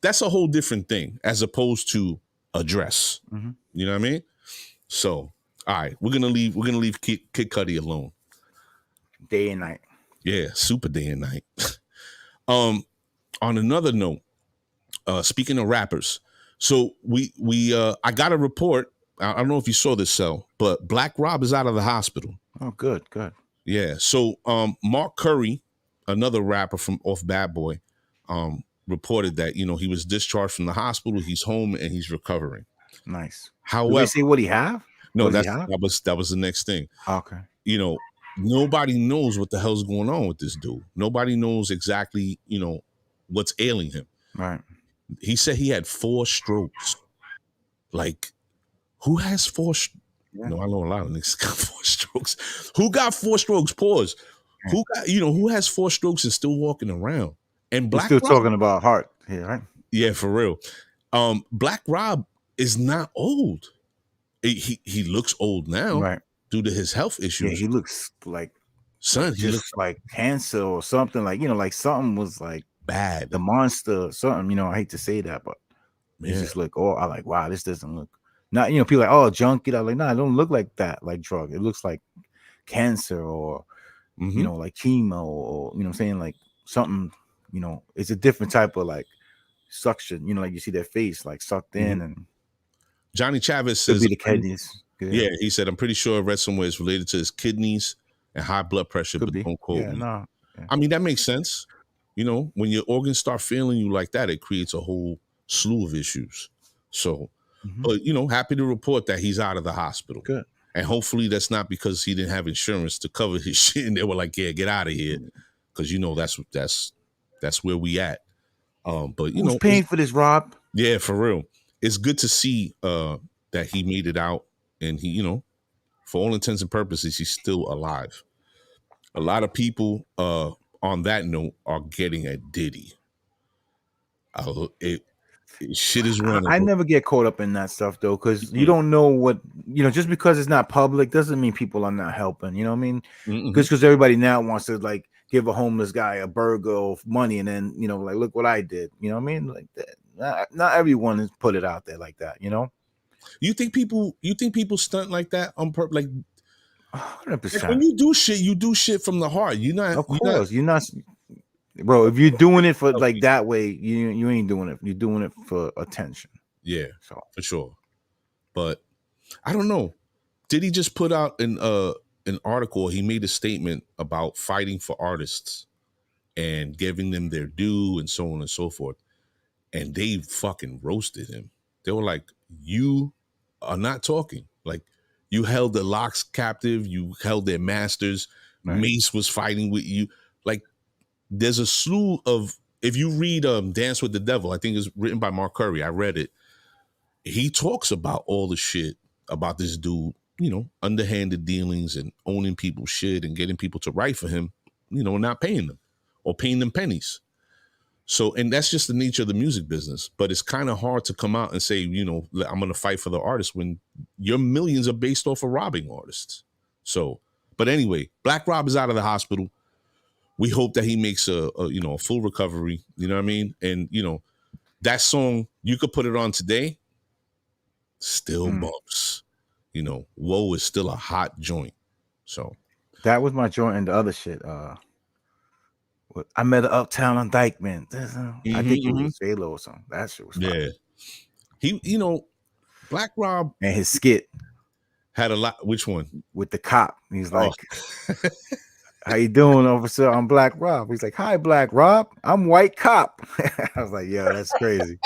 that's a whole different thing as opposed to a dress. Mm-hmm. You know what I mean? So, all right, we're gonna leave Kid Cudi alone. Day and night. Yeah, super day and night. On another note, speaking of rappers, so I got a report. I don't know if you saw this, Cell, but Black Rob is out of the hospital. Oh, good. Yeah. So Mark Curry, another rapper from off Bad Boy, reported that he was discharged from the hospital. He's home and he's recovering. Nice. However, did they say what he have? No, that was the next thing. Okay. Nobody knows what the hell's going on with this dude. Nobody knows exactly, what's ailing him. Right. He said he had 4 strokes. Like, who has 4? Yeah. No, I know a lot of niggas got 4 strokes. Who got 4 strokes? Pause. Yeah. Who got, who has 4 strokes and still walking around? And We're still talking about heart here, right? Yeah, for real. Black Rob is not old. He looks old now, right, due to his health issues. Yeah, he looks like he looks like cancer or something. Like like something was like bad. The monster or something. I hate to say that, but he just look. Oh, I like wow. This doesn't look. Not people like oh junkie. I'm like nah, it don't look like that. Like drug. It looks like cancer or like chemo or what I'm saying, like something. It's a different type of like suction. Like you see their face like sucked in and. Johnny Chavez says could be the kidneys. Yeah, he said, I'm pretty sure I read somewhere it's related to his kidneys and high blood pressure, could but be. Don't quote me. Yeah. I mean, that makes sense. When your organs start failing you like that, it creates a whole slew of issues. So, but, happy to report that he's out of the hospital. Good. And hopefully that's not because he didn't have insurance to cover his shit. And they were like, yeah, get out of here. Because, that's where we at. But, who's paying for this, Rob? Yeah, for real. It's good to see that he made it out and he, for all intents and purposes, he's still alive. A lot of people on that note are getting a Diddy. Shit is running. I never get caught up in that stuff though, because you don't know what just because it's not public doesn't mean people are not helping. You know what I mean? Because everybody now wants to like give a homeless guy a burger of money and then like look what I did. You know what I mean? Like that. Not everyone has put it out there like that. You think people stunt like that on purpose? Like 100%. Like when you do shit from the heart. You're not. Bro, if you're doing it for like that way, you ain't doing it. You're doing it for attention. Yeah, so for sure. But I don't know. Did he just put out an article? He made a statement about fighting for artists and giving them their due and so on and so forth. And they fucking roasted him. They were like, "You are not talking. Like you held the Locks captive. You held their masters. Right. Mace was fighting with you. Like." There's a slew of, if you read Dance with the Devil, I think it's written by Mark Curry. I read it. He talks about all the shit about this dude, underhanded dealings and owning people's shit and getting people to write for him, not paying them or paying them pennies. So, and that's just the nature of the music business. But it's kind of hard to come out and say, I'm going to fight for the artist when your millions are based off of robbing artists. So, but anyway, Black Rob is out of the hospital. We hope that he makes a full recovery. You know what I mean? And, that song, you could put it on today, still bumps. Whoa is still a hot joint. So. That was my joint and the other shit. I met her uptown on Dykeman. I think it was J-Lo or something. That shit was fire. Yeah. He, Black Rob. And his skit. Had a lot. Which one? With the cop. He's like... How you doing, officer? I'm Black Rob. He's like, hi, Black Rob. I'm white cop. I was like, yo, that's crazy.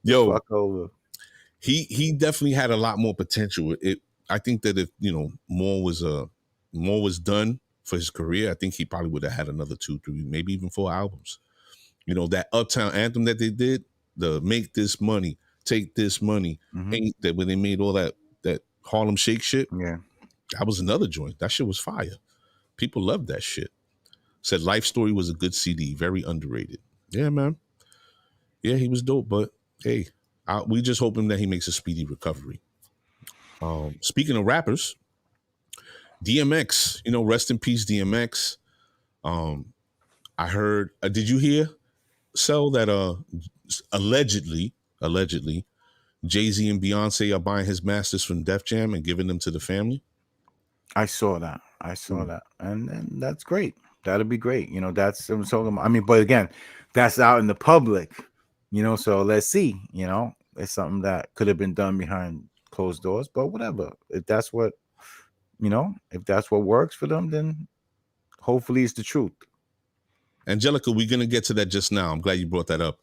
Yo, fuck over. He definitely had a lot more potential. I think that if more was done for his career, I think he probably would have had another 2, 3, maybe even 4 albums. That Uptown anthem that they did, the Make This Money, Take This Money, ain't that when they made all that Harlem Shake shit. Yeah. That was another joint. That shit was fire. People loved that shit. Said Life Story was a good CD. Very underrated. Yeah, man. Yeah, he was dope. But hey, We just hope him that he makes a speedy recovery. Speaking of rappers, DMX, rest in peace, DMX. I heard. Did you hear, Sel, that allegedly, Jay-Z and Beyonce are buying his masters from Def Jam and giving them to the family? I saw that. And that's great. That'll be great. That's I'm talking about. I mean, but again, that's out in the public. So let's see. It's something that could have been done behind closed doors, but whatever. If that's what works for them, then hopefully it's the truth. Angelica, we're gonna get to that just now. I'm glad you brought that up.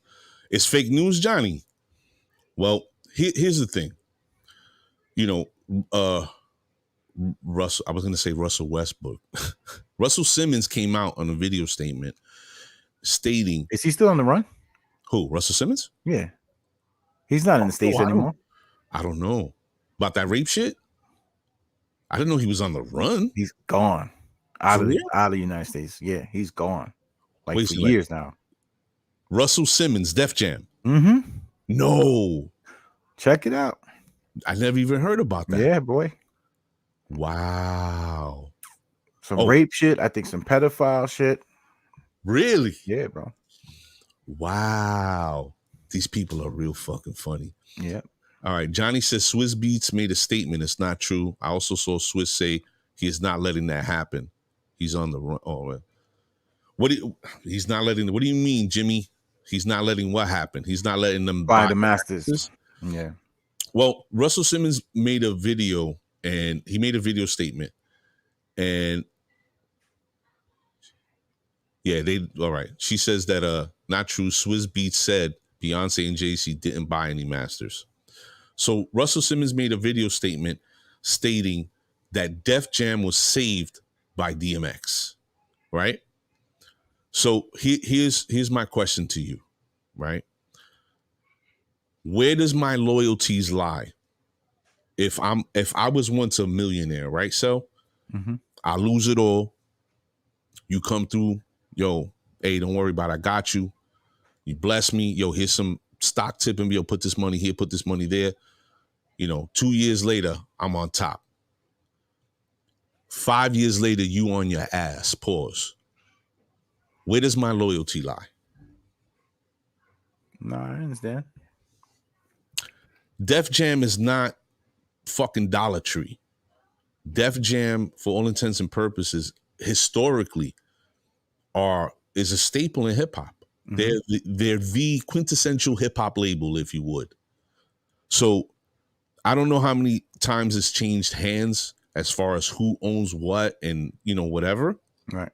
It's fake news, Johnny. Well, here's the thing. Russell, I was going to say Russell Westbrook. Russell Simmons came out on a video statement stating... Is he still on the run? Who, Russell Simmons? Yeah. He's not in the States anymore. I don't know. About that rape shit? I didn't know he was on the run. He's gone. Out of the United States. Yeah, he's gone. For years now. Russell Simmons, Def Jam. Mm-hmm. No. Check it out. I never even heard about that. Yeah, boy. Wow. Some rape shit. I think some pedophile shit. Really? Yeah, bro. Wow. These people are real fucking funny. Yeah. All right. Johnny says Swizz Beatz made a statement. It's not true. I also saw Swizz say he is not letting that happen. He's on the run. Oh, man. He's not letting. What do you mean, Jimmy? He's not letting what happen? He's not letting them buy the masters. Yeah. Well, Russell Simmons made a video, and he made a video statement, and yeah, all right. She says that not true. Swizz Beatz said Beyonce and Jay-Z didn't buy any masters. So Russell Simmons made a video statement stating that Def Jam was saved by DMX, right? So here's my question to you, right? Where does my loyalties lie? If I was once a millionaire, right? So I lose it all. You come through, yo, hey, don't worry about it. I got you. You bless me. Yo, here's some stock tipping. Yo, put this money here, put this money there. 2 years later, I'm on top. 5 years later, you on your ass. Pause. Where does my loyalty lie? No, I understand. Def Jam is not fucking Dollar Tree. Def Jam, for all intents and purposes, historically, is a staple in hip hop. They're the quintessential hip hop label, if you would. So I don't know how many times it's changed hands as far as who owns what and whatever. Right.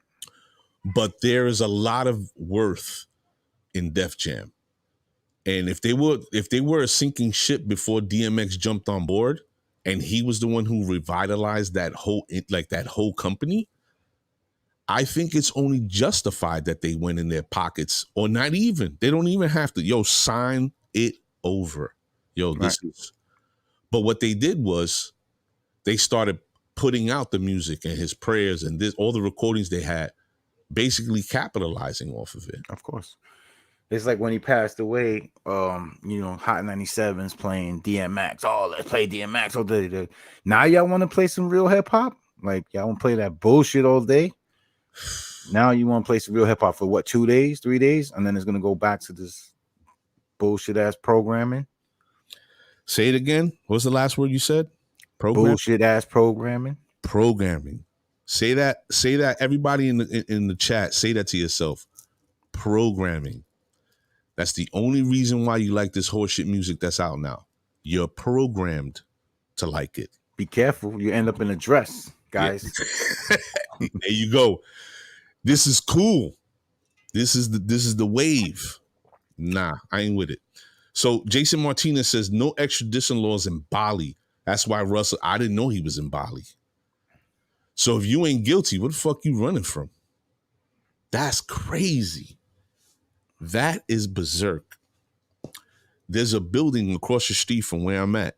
But there is a lot of worth in Def Jam. And if they were a sinking ship before DMX jumped on board, and he was the one who revitalized that whole company, I think it's only justified that they went in their pockets, or not even. They don't even have to. Sign it over. This is. But what they did was they started putting out the music and his prayers and all the recordings they had, basically capitalizing off of it. Of course. It's like when he passed away, Hot 97's playing DMX. Oh, let's play DMX all day. Now y'all want to play some real hip hop? Like y'all want to play that bullshit all day? Now you want to play some real hip hop for what, 2 days, 3 days? And then it's going to go back to this bullshit ass programming. Say it again. What's the last word you said? Bullshit ass programming. Programming. Say that. Everybody in the chat, say that to yourself. Programming. That's the only reason why you like this horseshit music that's out now. You're programmed to like it. Be careful. You end up in a dress, guys. Yeah. There you go. This is cool. This is the wave. Nah, I ain't with it. So Jason Martinez says no extradition laws in Bali. That's why Russell, I didn't know he was in Bali. So if you ain't guilty, what the fuck you running from? That's crazy. That is berserk. There's a building across the street from where I'm at.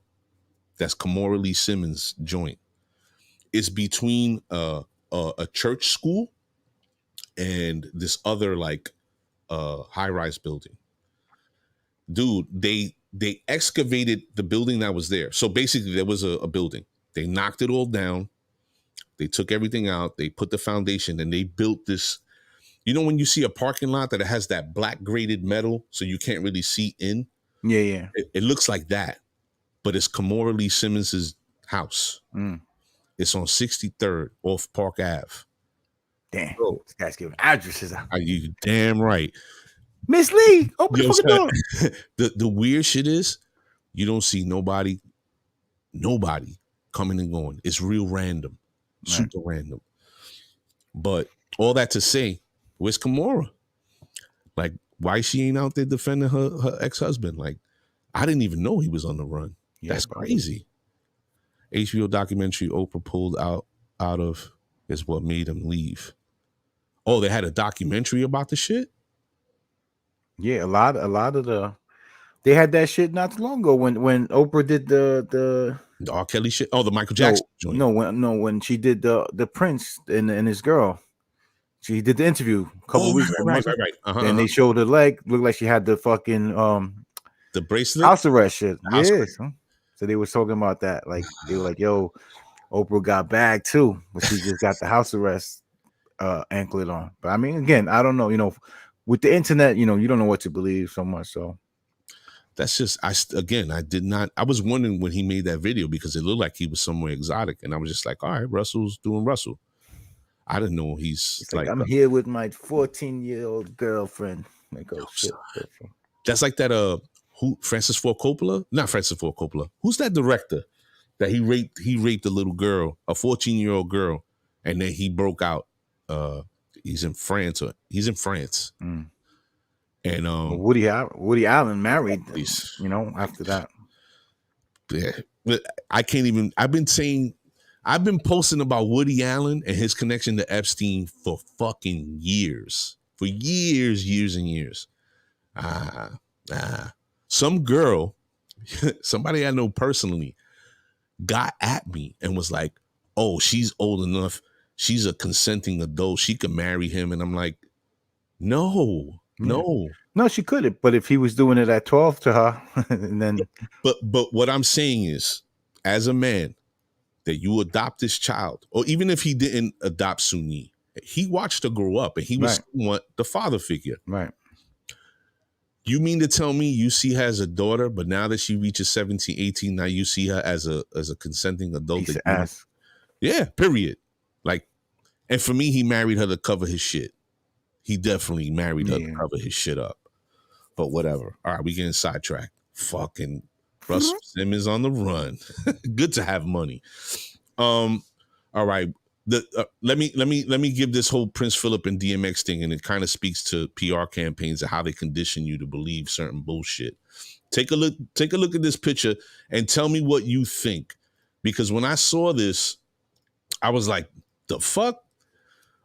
That's Kamora Lee Simmons' joint. It's between a church school and this other high-rise building. Dude, they excavated the building that was there. So basically, there was a building. They knocked it all down. They took everything out. They put the foundation, and they built this. You know, when you see a parking lot that it has that black graded metal, so you can't really see in. Yeah, yeah. It looks like that, but it's Kimora Lee Simmons's house. Mm. It's on 63rd off Park Ave. Damn, Bro, this guy's giving addresses out. are you damn right? Miss Lee, open the fucking door. The weird shit is you don't see nobody coming and going. It's real random, super random. But all that to say, where's Kimora? Like, why she ain't out there defending her ex-husband? Like, I didn't even know he was on the run. Yeah, that's bro. crazy. HBO documentary Oprah pulled out of is what made him leave. Oh, they had a documentary about the shit? Yeah, a lot of the they had that shit not too long ago when Oprah did the R. Kelly shit. Oh, the Michael Jackson joint. when she did the Prince and his girl. She did the interview a couple weeks ago. Right. And they showed her leg, looked like she had the fucking the bracelet, house arrest shit. House Yes. So they were talking about that. Like they were like, yo, Oprah got bagged too, but she just got the house arrest anklet on. But I mean, again, I don't know, you know, with the internet, you know, you don't know what to believe so much. So that's just I did not. I was wondering when he made that video because it looked like he was somewhere exotic, and I was just like, all right, Russell's doing Russell. I didn't know he's like I'm here with my 14-year-old girlfriend. Like, oh shit. That's like that. Who? Francis Ford Coppola? Not Francis Ford Coppola. Who's that director that he raped? He raped a little girl, a 14-year-old girl, and then he broke out. He's in France. Mm. And Woody Allen married, you know, after that. Yeah, I can't even. I've been posting about Woody Allen and his connection to Epstein for fucking years. For years and years. Some girl, somebody I know personally, got at me and was like, oh, she's old enough. She's a consenting adult. She could marry him. And I'm like, no. No, she couldn't. But if he was doing it at 12 to her, and then. But what I'm saying is, as a man, that you adopt this child, or even if he didn't adopt Sunyi, he watched her grow up and he was somewhat the father figure. Right. You mean to tell me you see her as a daughter, but now that she reaches 17, 18, now you see her as a consenting adult? Yeah, period. Like, and for me, he married her to cover his shit. He definitely married her to cover his shit up. But whatever. All right, we getting sidetracked. Fucking Russell Simmons on the run. Good to have money. All right. Let me give this whole Prince Philip and DMX thing, and it kind of speaks to PR campaigns and how they condition you to believe certain bullshit. Take a look at this picture and tell me what you think. Because when I saw this, I was like, the fuck?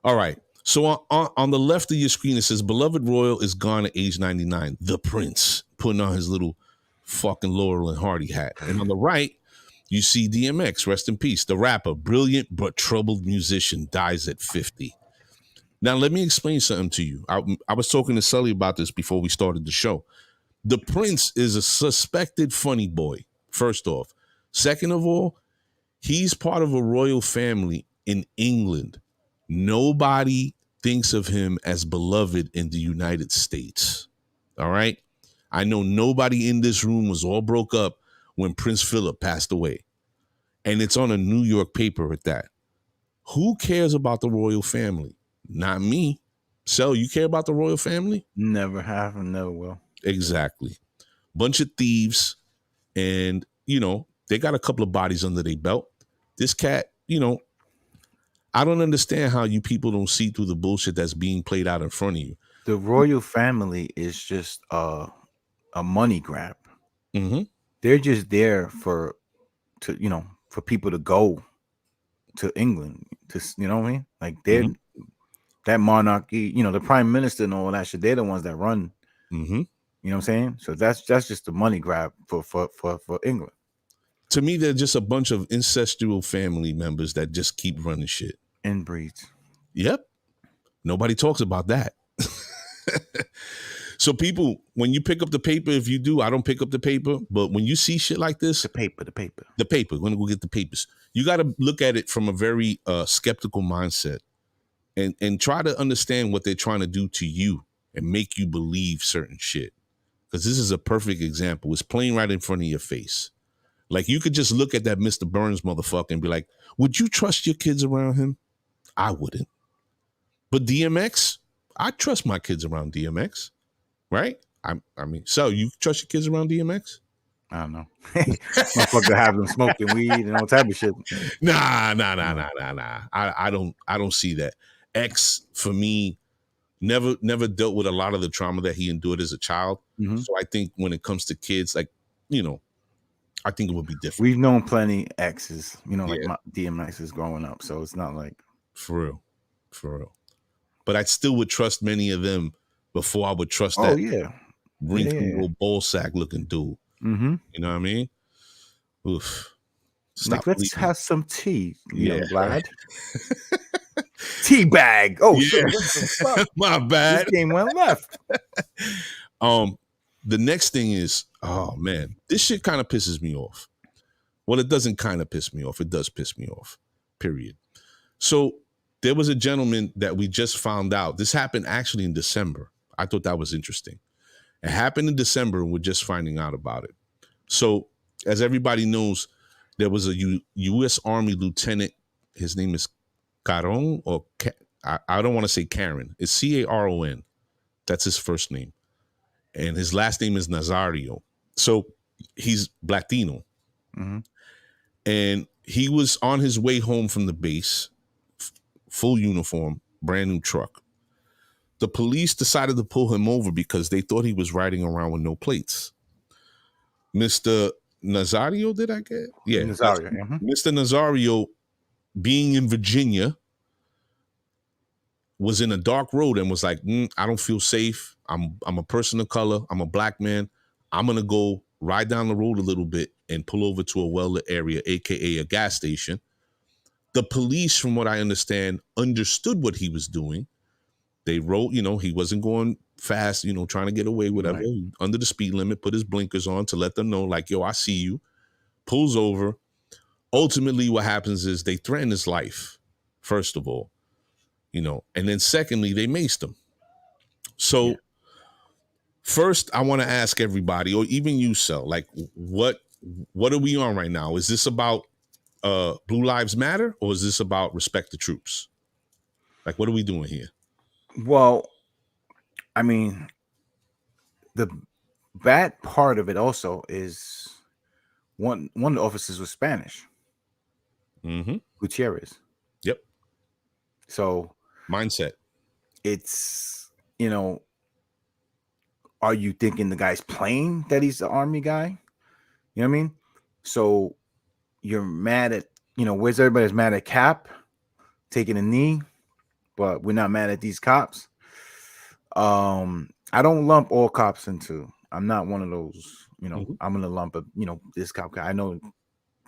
All right. So on the left of your screen, it says, beloved royal is gone at age 99. The Prince putting on his little fucking Laurel and Hardy hat. And on the right, you see DMX, rest in peace. The rapper, brilliant but troubled musician, dies at 50. Now, let me explain something to you. I was talking to Sully about this before we started the show. The Prince is a suspected funny boy, first off. Second of all, he's part of a royal family in England. Nobody thinks of him as beloved in the United States. All right? I know nobody in this room was all broke up when Prince Philip passed away. And it's on a New York paper at that. Who cares about the royal family? Not me. So you care about the royal family? Never have and never will. Exactly. Bunch of thieves. And, you know, they got a couple of bodies under their belt. This cat, you know, I don't understand how you people don't see through the bullshit that's being played out in front of you. The royal family is just a money grab. Mm-hmm. They're just there for people to go to England. You know what I mean? Like they're that monarchy, you know, the prime minister and all that shit. They're the ones that run. Mm-hmm. You know what I'm saying? So that's just a money grab for England. To me, they're just a bunch of incestual family members that just keep running shit. Inbreeds. Yep. Nobody talks about that. So people, when you pick up the paper, if you do, I don't pick up the paper, but when you see shit like this, The paper. we're gonna go get the papers. You got to look at it from a very skeptical mindset, and try to understand what they're trying to do to you and make you believe certain shit. Because this is a perfect example. It's playing right in front of your face. Like, you could just look at that Mr. Burns motherfucker and be like, would you trust your kids around him? I wouldn't. But DMX, I trust my kids around DMX, right? I mean, so you trust your kids around DMX? I don't know. Motherfucker have them smoking weed and all type of shit. Nah. I don't see that. X, for me, never dealt with a lot of the trauma that he endured as a child. Mm-hmm. So I think when it comes to kids, like, you know, I think it would be different. We've known plenty exes, you know, like my DMXs growing up. So it's not like for real. But I still would trust many of them before I would trust wrinkled old ball sack looking dude. Mm-hmm. You know what I mean? Oof. Stop. Like, let's have some tea, young lad. Tea bag. Oh shit! What the fuck? My bad. This game went left. The next thing is, oh man, this shit kind of pisses me off. Well, it doesn't kind of piss me off. It does piss me off. Period. So there was a gentleman that we just found out. This happened actually in December. I thought that was interesting. It happened in December, and we're just finding out about it. So, as everybody knows, there was a U.S. Army lieutenant. His name is Caron, or I don't want to say Karen. It's Caron. That's his first name. And his last name is Nazario. So he's Latino. Mm-hmm. And he was on his way home from the base, full uniform, brand new truck. The police decided to pull him over because they thought he was riding around with no plates. Mr. Nazario, did I get? Yeah. Nazario. Mm-hmm. Mr. Nazario, being in Virginia, was in a dark road and was like, I don't feel safe. I'm a person of color. I'm a black man. I'm going to go ride down the road a little bit and pull over to a well-lit area, AKA a gas station. The police, from what I understand, understood what he was doing. They wrote, he wasn't going fast, trying to get away, whatever, right, under the speed limit, put his blinkers on to let them know, like, yo, I see you. Pulls over. Ultimately, what happens is they threaten his life, first of all, and then secondly, they maced him. So first, I want to ask everybody, or even you, Sel, like, what are we on right now? Is this about Blue Lives Matter, or is this about respect the troops? Like, what are we doing here? Well, I mean, the bad part of it also is one of the officers was Spanish. Mm-hmm. Gutierrez. Yep. So mindset. It's, are you thinking the guy's playing that he's the Army guy? You know what I mean? So you're mad at, where's everybody's mad at Cap taking a knee, but we're not mad at these cops. I don't lump all cops into. I'm not one of those, Mm-hmm. I'm gonna lump a, this cop guy. I know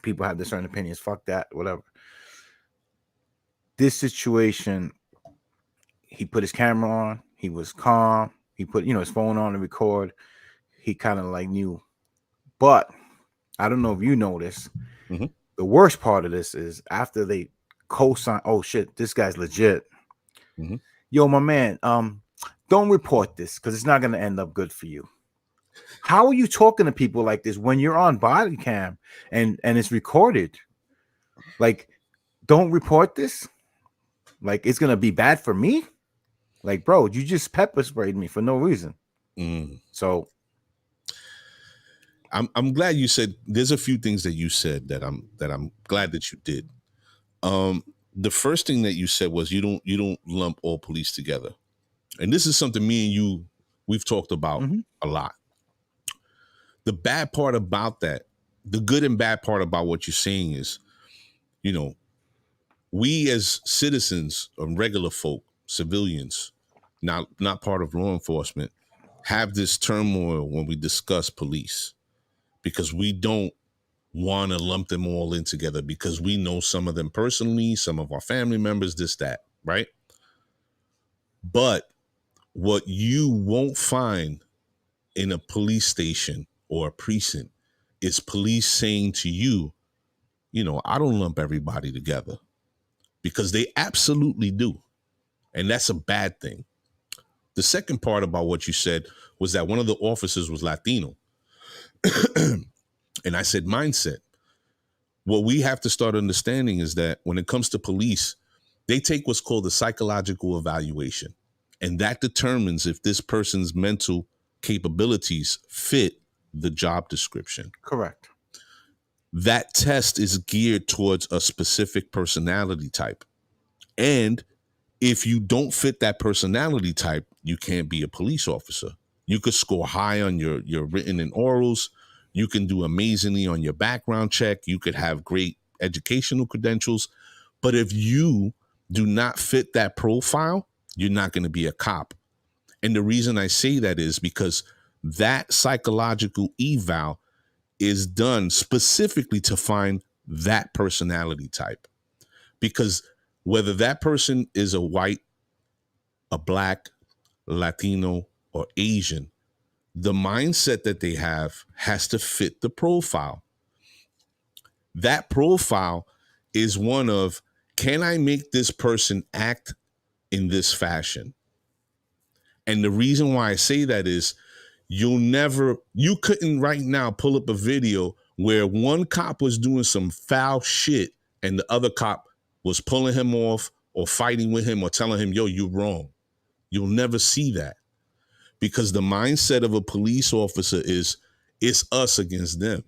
people have their certain opinions. Fuck that, whatever. This situation, he put his camera on. He was calm. He put, his phone on to record. He kind of like knew. But I don't know if you know this. Mm-hmm. The worst part of this is after they co-sign, oh shit, this guy's legit. Mm-hmm. Yo, my man, don't report this because it's not going to end up good for you. How are you talking to people like this when you're on body cam and it's recorded? Like, don't report this. Like, it's going to be bad for me. Like, bro, you just pepper sprayed me for no reason. So I'm glad you said, there's a few things that you said that I'm glad that you did. The first thing that you said was you don't lump all police together. And this is something me and you, we've talked about a lot. The bad part about that, the good and bad part about what you're saying is, we as citizens or regular folk, civilians, not part of law enforcement, have this turmoil when we discuss police because we don't want to lump them all in together because we know some of them personally, some of our family members, this, that, right? But What you won't find in a police station or a precinct is police saying to you, I don't lump everybody together, because they absolutely do. And that's a bad thing. The second part about what you said was that one of the officers was Latino. And I said mindset. What we have to start understanding is that when it comes to police, they take what's called a psychological evaluation. And that determines if this person's mental capabilities fit the job description. Correct. That test is geared towards a specific personality type. And if you don't fit that personality type, you can't be a police officer. You could score high on your written and orals. You can do amazingly on your background check. You could have great educational credentials. But if you do not fit that profile, you're not going to be a cop. And the reason I say that is because that psychological eval is done specifically to find that personality type. Because whether that person is a white, a black, Latino, or Asian, the mindset that they have has to fit the profile. That profile is one of, can I make this person act in this fashion? And the reason why I say that is you couldn't right now pull up a video where one cop was doing some foul shit and the other cop was pulling him off or fighting with him or telling him, yo, you're wrong. You'll never see that, because the mindset of a police officer is it's us against them.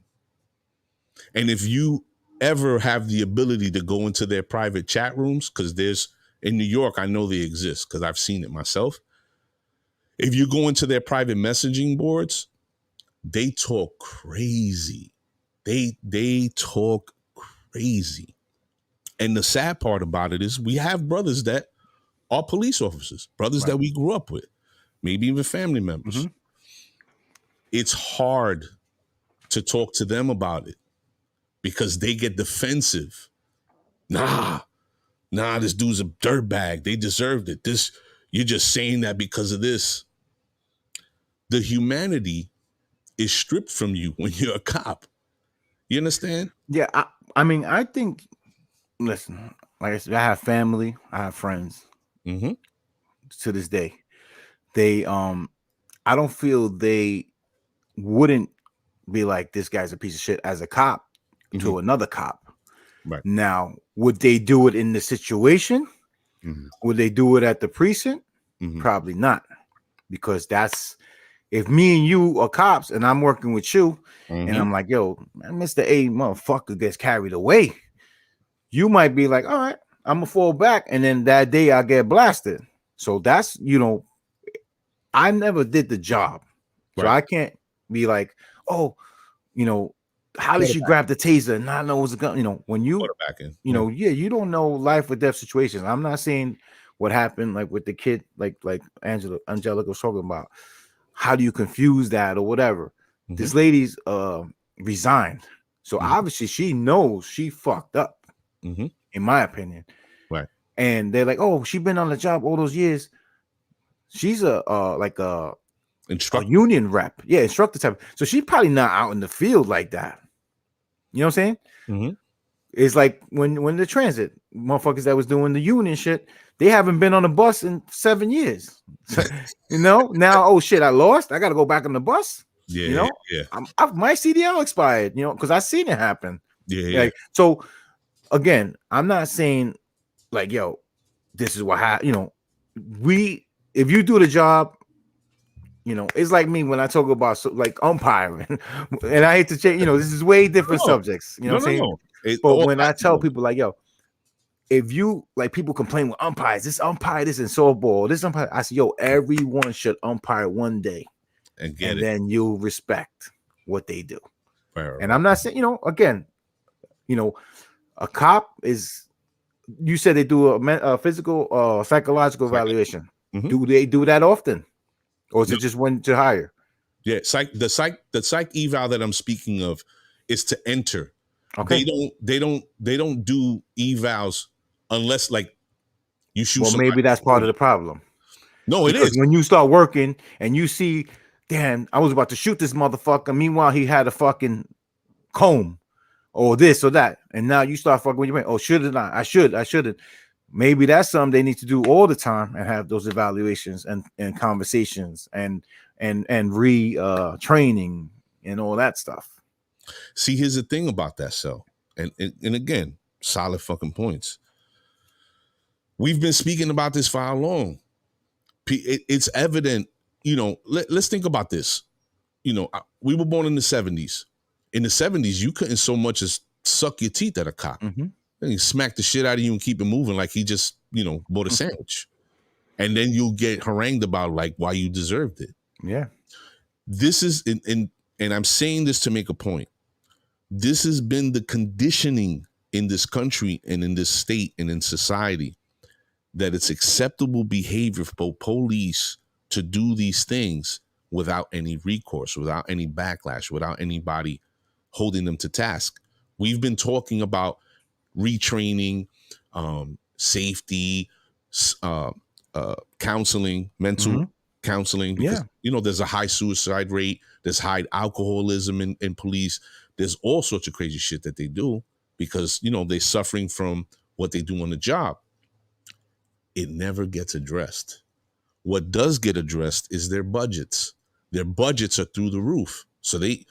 And if you ever have the ability to go into their private chat rooms, because in New York, I know they exist because I've seen it myself. If you go into their private messaging boards, they talk crazy. They talk crazy. And the sad part about it is we have brothers that are police officers, brothers that we grew up with, maybe even family members. Mm-hmm. It's hard to talk to them about it because they get defensive. Nah, this dude's a dirtbag. They deserved it. You're just saying that because of this. The humanity is stripped from you when you're a cop. You understand? Yeah, I mean, I think, listen, like I said, I have family, I have friends. Mm-hmm. To this day, they I don't feel they wouldn't be like, this guy's a piece of shit as a cop to another cop. Right. Now, would they do it in the situation? Mm-hmm. Would they do it at the precinct? Mm-hmm. Probably not, because if me and you are cops and I'm working with you, mm-hmm. and I'm like, yo, Mr. A motherfucker gets carried away, you might be like, all right, I'm gonna fall back, and then that day I get blasted. So that's, I never did the job, so I can't be like, oh, how did she grab the taser and not know it was a gun? When you, you don't know life or death situations. I'm not saying what happened like with the kid, like Angelica was talking about. How do you confuse that or whatever? Mm-hmm. This lady's resigned, so obviously she knows she fucked up, in my opinion. Right. And they're like, oh, she been on the job all those years. She's a union rep, instructor type. So she's probably not out in the field like that. You know what I'm saying? Mm-hmm. It's like when the transit motherfuckers that was doing the union shit, they haven't been on a bus in 7 years. Now, oh shit, I lost. I got to go back on the bus. Yeah, my CDL expired. Because I seen it happen. Yeah. So again, I'm not saying like, yo, this is what happened. If you do the job, it's like me when I talk about like umpiring, and I hate to change. This is way different subjects. What I'm saying? But when I tell people like, yo, if you like, people complain with umpires, this umpire, this in softball, this umpire, I say, yo, everyone should umpire one day, and then you'll respect what they do. Fair, and I'm not saying, again, a cop is. You said they do a physical, psychological evaluation. Mm-hmm. Do they do that often, or is it just when to hire? Yeah, the psych eval that I'm speaking of is to enter. Okay. They don't do evals unless like you shoot. Well, maybe that's part of the problem. No, it Because is. when you start working and you see, damn, I was about to shoot this motherfucker. Meanwhile, he had a fucking comb or this or that. And now you start fucking with your brain. Oh, should I? I shouldn't. Maybe that's something they need to do all the time and have those evaluations and conversations and training and all that stuff. See, here's the thing about that, so and again, solid fucking points. We've been speaking about this for how long? It's evident, let's think about this. We were born in the 70s. In the 70s, you couldn't so much as suck your teeth at a cop. Mm-hmm. And he smack the shit out of you and keep it moving like he just, bought a sandwich. And then you'll get harangued about like why you deserved it. Yeah. This is, and I'm saying this to make a point. This has been the conditioning in this country and in this state and in society, that it's acceptable behavior for police to do these things without any recourse, without any backlash, without anybody holding them to task. We've been talking about retraining, safety, counseling, mental counseling, because there's a high suicide rate, there's high alcoholism in police, there's all sorts of crazy shit that they do because they're suffering from what they do on the job. It never gets addressed. What does get addressed is their budgets. Their budgets are through the roof. So they,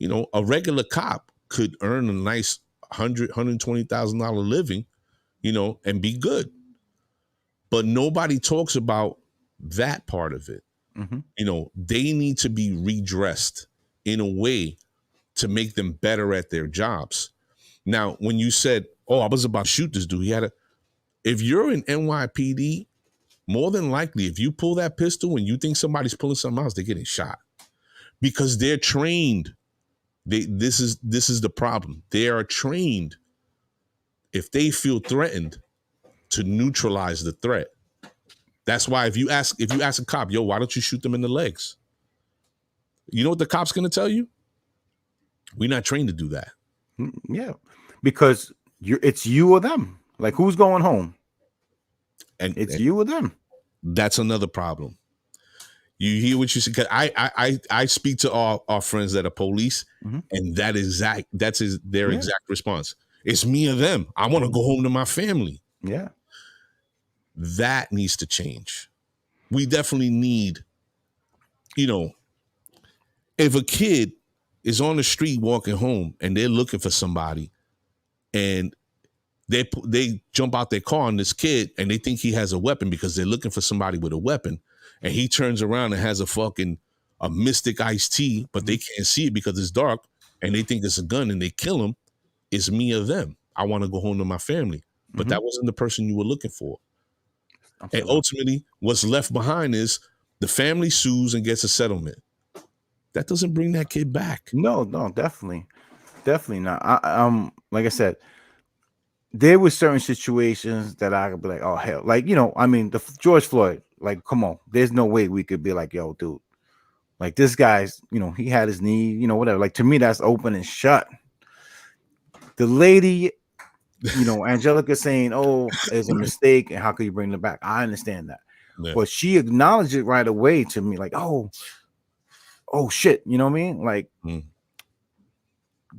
a regular cop could earn a nice $120,000 living, and be good. But nobody talks about that part of it. Mm-hmm. They need to be redressed in a way to make them better at their jobs. Now, when you said, "Oh, I was about to shoot this dude," if you're in NYPD, more than likely, if you pull that pistol and you think somebody's pulling something else, they're getting shot because they're trained. This is the problem. They are trained, if they feel threatened, to neutralize the threat. That's why if you ask a cop, "Yo, why don't you shoot them in the legs?" You know what the cop's gonna tell you? We're not trained to do that. Yeah, because it's you or them. Like, who's going home? And it's you or them. That's another problem. You hear what you say? Cause I speak to our friends that are police, and that's their exact response. It's me or them. I want to go home to my family. Yeah. That needs to change. We definitely need, if a kid is on the street walking home and they're looking for somebody and they jump out their car on this kid and they think he has a weapon because they're looking for somebody with a weapon, and he turns around and has a Mystic iced tea, but they can't see it because it's dark and they think it's a gun and they kill him. It's me or them. I want to go home to my family. But that wasn't the person you were looking for. And ultimately, what's left behind is the family sues and gets a settlement. That doesn't bring that kid back. No, definitely not. Like I said, there were certain situations that I could be like, oh hell, like the George Floyd. Like, come on, there's no way we could be like, yo, dude, like this guy's, he had his knee, whatever. Like, to me, that's open and shut. The lady, Angelica saying, "Oh, it's a mistake, and how can you bring it back?" I understand that, but she acknowledged it right away to me, like, "Oh shit," you know what I mean? Like,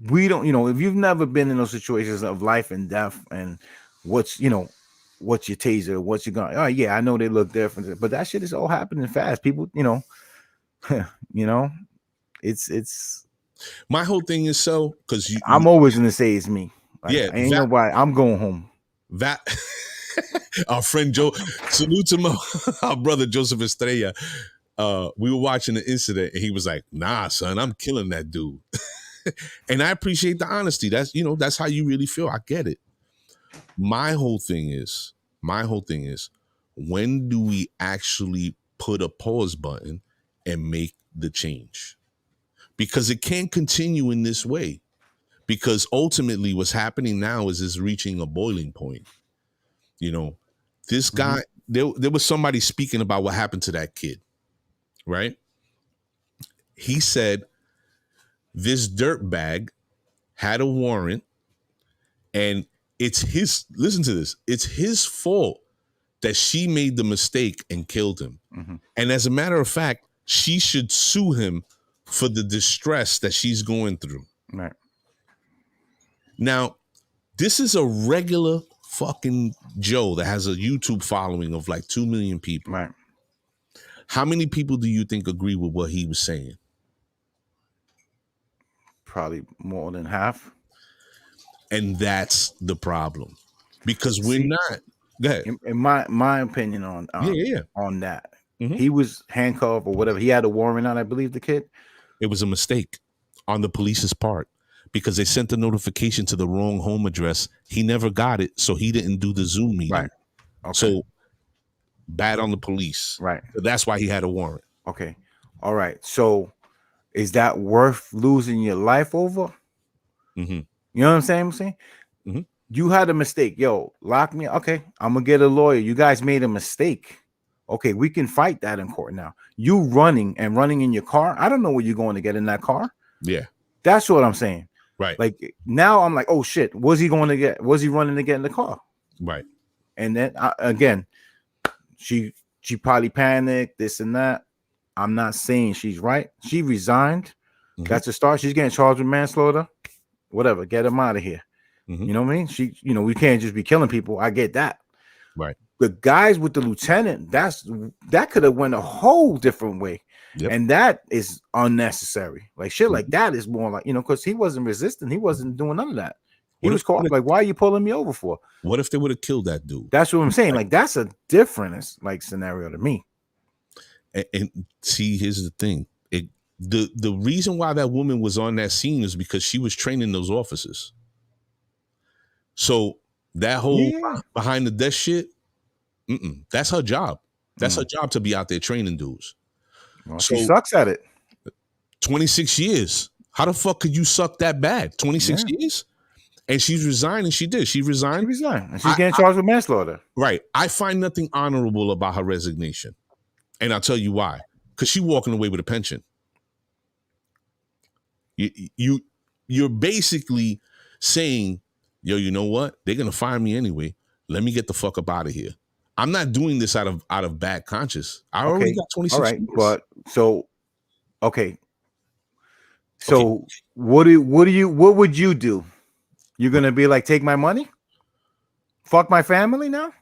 we don't, if you've never been in those situations of life and death, and what's your taser, what's your gun? Oh yeah, I know they look different, but that shit is all happening fast. People, it's. My whole thing is because I'm always gonna say it's me. Like, yeah, ain't nobody. I'm going home. That our friend Joe, salute to our brother Joseph Estrella. We were watching the incident and he was like, "Nah, son, I'm killing that dude." And I appreciate the honesty. That's how you really feel. I get it. My whole thing is, when do we actually put a pause button and make the change? Because it can't continue in this way. Because ultimately what's happening now is it's reaching a boiling point. This guy, there was somebody speaking about what happened to that kid, right? He said this dirtbag had a warrant and listen to this, it's his fault that she made the mistake and killed him. Mhm. And as a matter of fact, she should sue him for the distress that she's going through. Right. Now, this is a regular fucking Joe that has a YouTube following of like 2 million people. Right. How many people do you think agree with what he was saying? Probably more than half. And that's the problem. Because we're See, not. Go ahead. In my opinion on on that, he was handcuffed or whatever. He had a warrant out, I believe, the kid. It was a mistake on the police's part because they sent the notification to the wrong home address. He never got it, so he didn't do the Zoom meeting. Right. Okay. So bad on the police. Right. So that's why he had a warrant. Okay. All right. So is that worth losing your life over? Mm-hmm. You know what I'm saying? Mm-hmm. You had a mistake. Yo, lock me. Okay. I'm going to get a lawyer. You guys made a mistake. Okay. We can fight that in court now. You running in your car. I don't know where you're going to get in that car. Yeah. That's what I'm saying. Right. Like now I'm like, oh shit. Was he running to get in the car? Right. And then again, she probably panicked, this and that. I'm not saying she's right. She resigned. Mm-hmm. That's a start. She's getting charged with manslaughter. Whatever. Get him out of here. Mm-hmm. You know what I mean? We can't just be killing people. I get that. Right. The guys with the lieutenant, that could have went a whole different way. Yep. And that is unnecessary. Like shit like that is more like, because he wasn't resisting. He wasn't doing none of that. He was caught like, why are you pulling me over for? What if they would have killed that dude? That's what I'm saying. Like that's a different scenario to me. And see, here's the thing. The reason why that woman was on that scene is because she was training those officers. So that whole behind the desk shit, that's her job. That's her job to be out there training dudes. Well, she sucks at it. 26 years. How the fuck could you suck that bad? 26 years? And she's resigning. She did. She resigned. She resigned. And she's getting charged with manslaughter. Right. I find nothing honorable about her resignation. And I'll tell you why. Because she's walking away with a pension. You're basically saying, yo, you know what? They're going to fire me anyway. Let me get the fuck up out of here. I'm not doing this out of bad conscience. I already got 26 years. But so, okay. So what would you do? You're going to be like, take my money? Fuck my family now?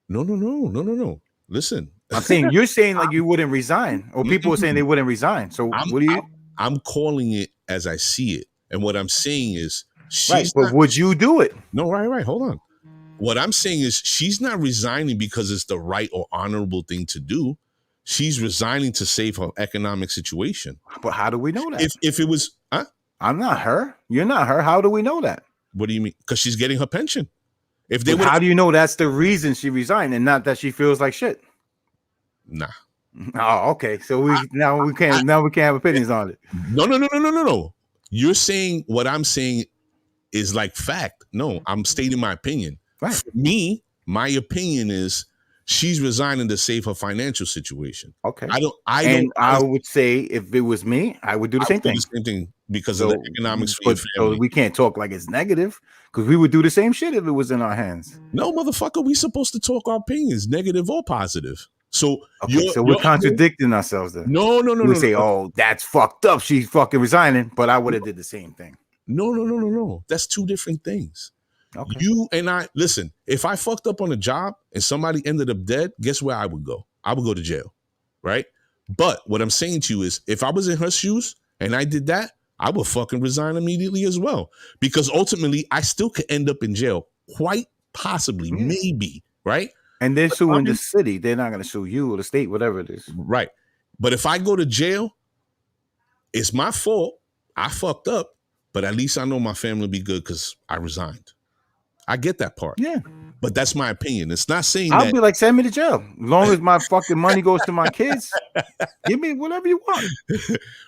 No. Listen. I'm saying, you're saying like you wouldn't resign, or people are saying they wouldn't resign. So what do you? I'm calling it as I see it. And what I'm saying is, but would you do it? No, right. Hold on. What I'm saying is she's not resigning because it's the right or honorable thing to do. She's resigning to save her economic situation. But how do we know that? If it was, I'm not her. You're not her. How do we know that? What do you mean? Because she's getting her pension. How do you know that's the reason she resigned and not that she feels like shit? Nah. Oh, okay. So we can't have opinions on it. No. You're saying what I'm saying is like fact. No, I'm stating my opinion. Right. For me, my opinion is she's resigning to save her financial situation. Okay. I would say if it was me, I would do the same thing. Because of the economics for your family. So we can't talk like it's negative because we would do the same shit if it was in our hands. No, motherfucker, we supposed to talk our opinions, negative or positive. So we're contradicting ourselves then. No. We say, oh, that's fucked up. She's fucking resigning, but I would have did the same thing. No. That's two different things. Okay. You and I, listen, if I fucked up on a job and somebody ended up dead, guess where I would go? I would go to jail, right? But what I'm saying to you is if I was in her shoes and I did that, I would fucking resign immediately as well. Because ultimately, I still could end up in jail. Quite possibly, maybe, right? And they're suing the city. They're not going to sue you or the state, whatever it is. Right. But if I go to jail, it's my fault. I fucked up. But at least I know my family will be good because I resigned. I get that part. Yeah. But that's my opinion. It's not saying I'll be like, send me to jail. As long as my fucking money goes to my kids, give me whatever you want.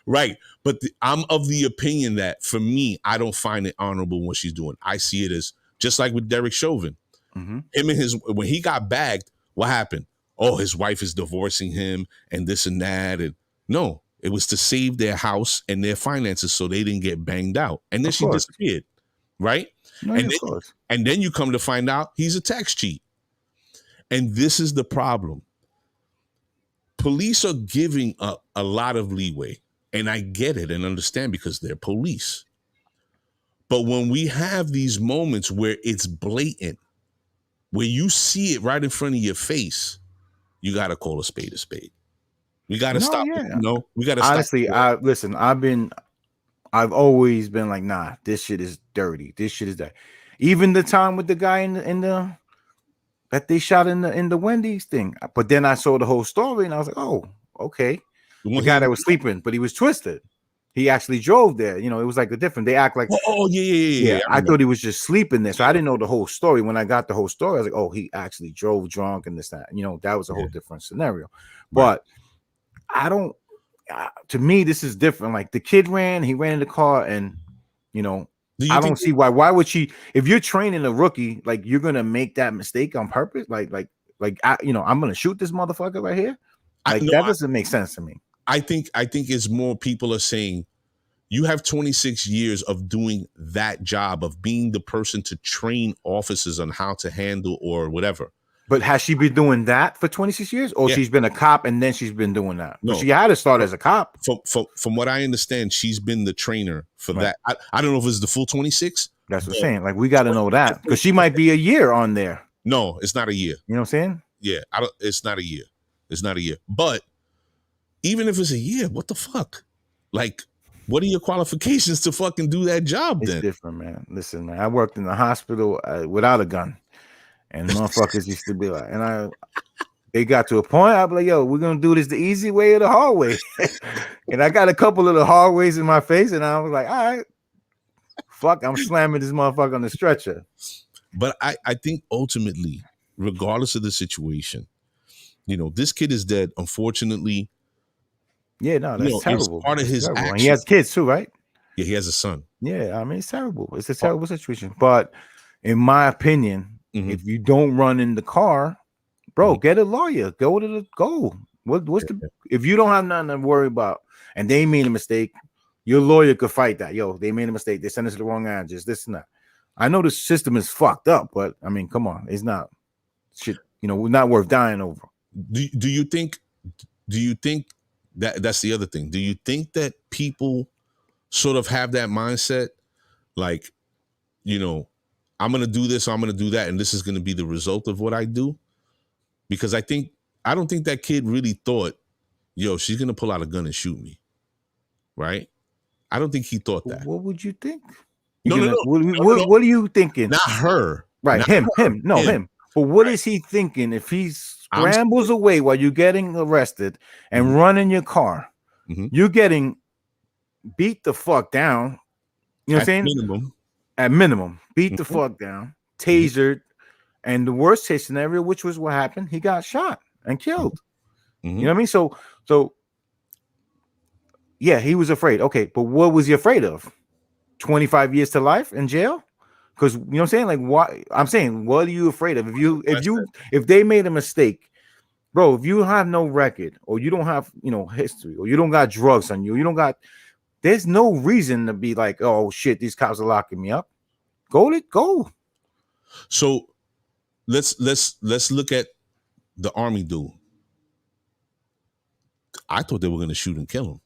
Right. But I'm of the opinion that for me, I don't find it honorable what she's doing. I see it as just like with Derek Chauvin. Mm-hmm. Him and when he got bagged, what happened? Oh, his wife is divorcing him and this and that. And no, it was to save their house and their finances so they didn't get banged out. And then she disappeared. Right. No, and then you come to find out he's a tax cheat. And this is the problem. Police are giving a lot of leeway. And I get it and understand because they're police. But when we have these moments where it's blatant, where you see it right in front of your face, you got to call a spade a spade. We got to stop. Yeah. We got to stop. Honestly, I've always been like, nah, this shit is dirty. This shit is that. Even the time with the guy in the that they shot in the Wendy's thing. But then I saw the whole story and I was like, oh, okay. The guy that was sleeping, but he was twisted. He actually drove there. You know, it was like a different. They act like, yeah. I thought he was just sleeping there, so I didn't know the whole story. When I got the whole story, I was like, oh, he actually drove drunk and this that. You know, that was a whole different scenario. But I don't. To me, this is different. Like the kid he ran in the car, and you know, I don't see why. Why would she? If you're training a rookie, like you're gonna make that mistake on purpose, I'm gonna shoot this motherfucker right here. Like that doesn't make sense to me. I think it's more people are saying you have 26 years of doing that job of being the person to train officers on how to handle or whatever. But has she been doing that for 26 years, or she's been a cop and then she's been doing that? No, she had to start as a cop. From what I understand, she's been the trainer for that. I don't know if it's the full 26. That's what I'm saying. Like we got to know that because she might be a year on there. No, it's not a year. You know what I'm saying? Yeah, it's not a year. It's not a year. But even if it's a year, what the fuck? Like, what are your qualifications to fucking do that job then? It's different, man. Listen, man, I worked in the hospital without a gun. And motherfuckers used to be like, it got to a point, I'd be like, yo, we're going to do this the easy way or the hard way. And I got a couple of the hard ways in my face. And I was like, all right, fuck, I'm slamming this motherfucker on the stretcher. But I think ultimately, regardless of the situation, you know, this kid is dead, unfortunately. Yeah, no, that's terrible. It's part of his action. He has kids too, right? Yeah, he has a son. Yeah, I mean, it's terrible. It's a terrible situation. But in my opinion, if you don't run in the car, bro, get a lawyer. Go. What's if you don't have nothing to worry about and they made a mistake, your lawyer could fight that. Yo, they made a mistake. They sent us to the wrong address. This and that. I know the system is fucked up, but I mean, come on, it's not shit. You know, not worth dying over. Do you think that's the other thing? Do you think that people sort of have that mindset, like, you know, I'm going to do this, I'm going to do that, and this is going to be the result of what I do? Because I don't think that kid really thought, yo, she's going to pull out a gun and shoot me, right? I don't think he thought that. What would you think? No. What are you thinking? Not her. Right, him. But what is he thinking if he scrambles away while you're getting arrested and running your car? You're getting beat the fuck down. You know what I'm saying? At minimum, beat the fuck down, tasered, and the worst case scenario, which was what happened, he got shot and killed. You know what I mean? So yeah, he was afraid. Okay, but what was he afraid of? 25 years to life in jail? Because you know what I'm saying? Like, what I'm saying, what are you afraid of? If they made a mistake, bro, if you have no record or you don't have, you know, history or you don't got drugs on you, there's no reason to be like, oh shit, these cops are locking me up. Go. So let's look at the Army dude. I thought they were gonna shoot and kill him.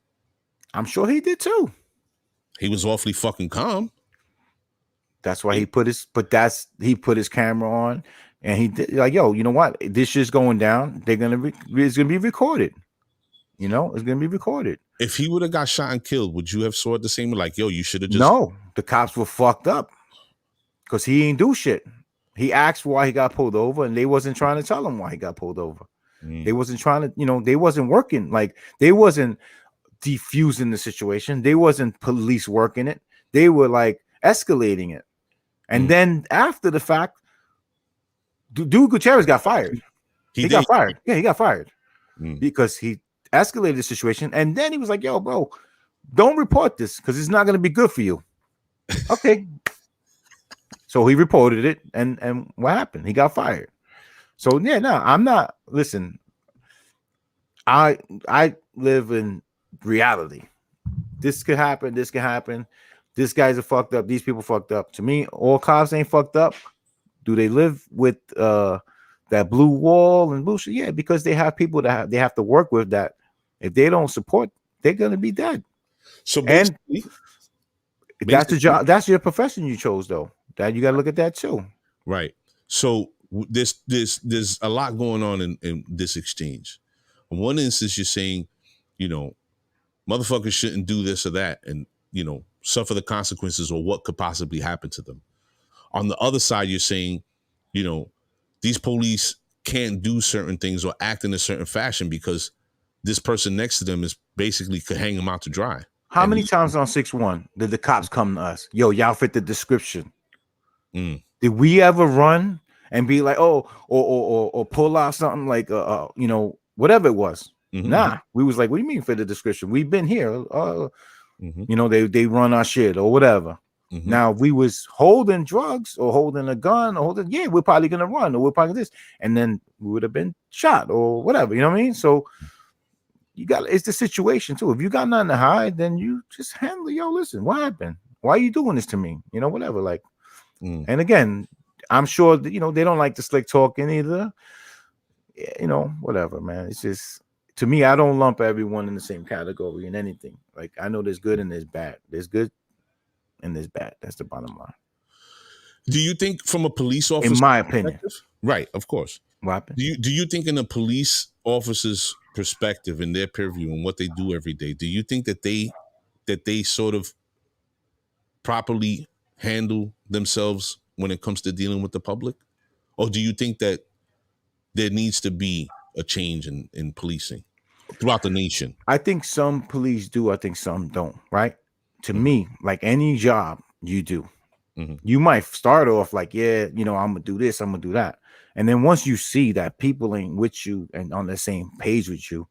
I'm sure he did too. He was awfully fucking calm. That's why he put his camera on and he did, like, yo, you know what? This shit's going down. It's gonna be recorded. You know, it's gonna be recorded. If he would have got shot and killed, would you have saw it the same? Like, yo, you should have just. No, the cops were fucked up because he ain't do shit. He asked why he got pulled over, and they wasn't trying to tell him why he got pulled over. They wasn't trying to, you know, they wasn't working. Like, they wasn't defusing the situation. They wasn't police working it. They were like escalating it. And then after the fact, Dude Gutierrez got fired. He got fired. Yeah, he got fired because he escalated the situation. And then he was like, yo, bro, don't report this because it's not going to be good for you. Okay. So he reported it. And what happened? He got fired. So, yeah, no, I'm not. Listen, I live in reality. This could happen. This could happen. These guys are fucked up. These people fucked up. To me, all cops ain't fucked up. Do they live with the that blue wall and bullshit. Yeah, because they have people that they have to work with that. If they don't support, they're gonna be dead. So And that's the basically, job. That's your profession you chose, though. That you got to look at that too. right. So there's a lot going on in this exchange. In one instance, you're saying, you know, motherfuckers shouldn't do this or that, and suffer the consequences or what could possibly happen to them. On the other side, you're saying, these police can't do certain things or act in a certain fashion because this person next to them is basically could hang them out to dry. How many times on 6-1 did the cops come to us? Yo, y'all fit the description. Did we ever run and be like, oh, or pull out something like, whatever it was? Nah, we was like, what do you mean fit the description? We've been here. They run our shit or whatever. Now, if we was holding drugs or holding a gun or we're probably gonna run or we're probably this, and then we would have been shot or whatever. You know what I mean? So it's the situation too. If you got nothing to hide, then you just handle it. Yo, listen, what happened? Why are you doing this to me? Whatever. Like, and again, I'm sure that, they don't like the slick talking either. Whatever, man. It's just, to me, I don't lump everyone in the same category in anything. Like, I know there's good and there's bad. There's good and there's bad. That's the bottom line. Do you think from a police officer, in my opinion, right? Of course. What happened? Do you think in a police officer's perspective, in their purview and what they do every day, do you think that they sort of properly handle themselves when it comes to dealing with the public? Or do you think that there needs to be a change in policing throughout the nation? I think some police do. I think some don't, right? To me, like any job you do, you might start off like, I'm going to do this, I'm going to do that. And then once you see that people ain't with you and on the same page with you,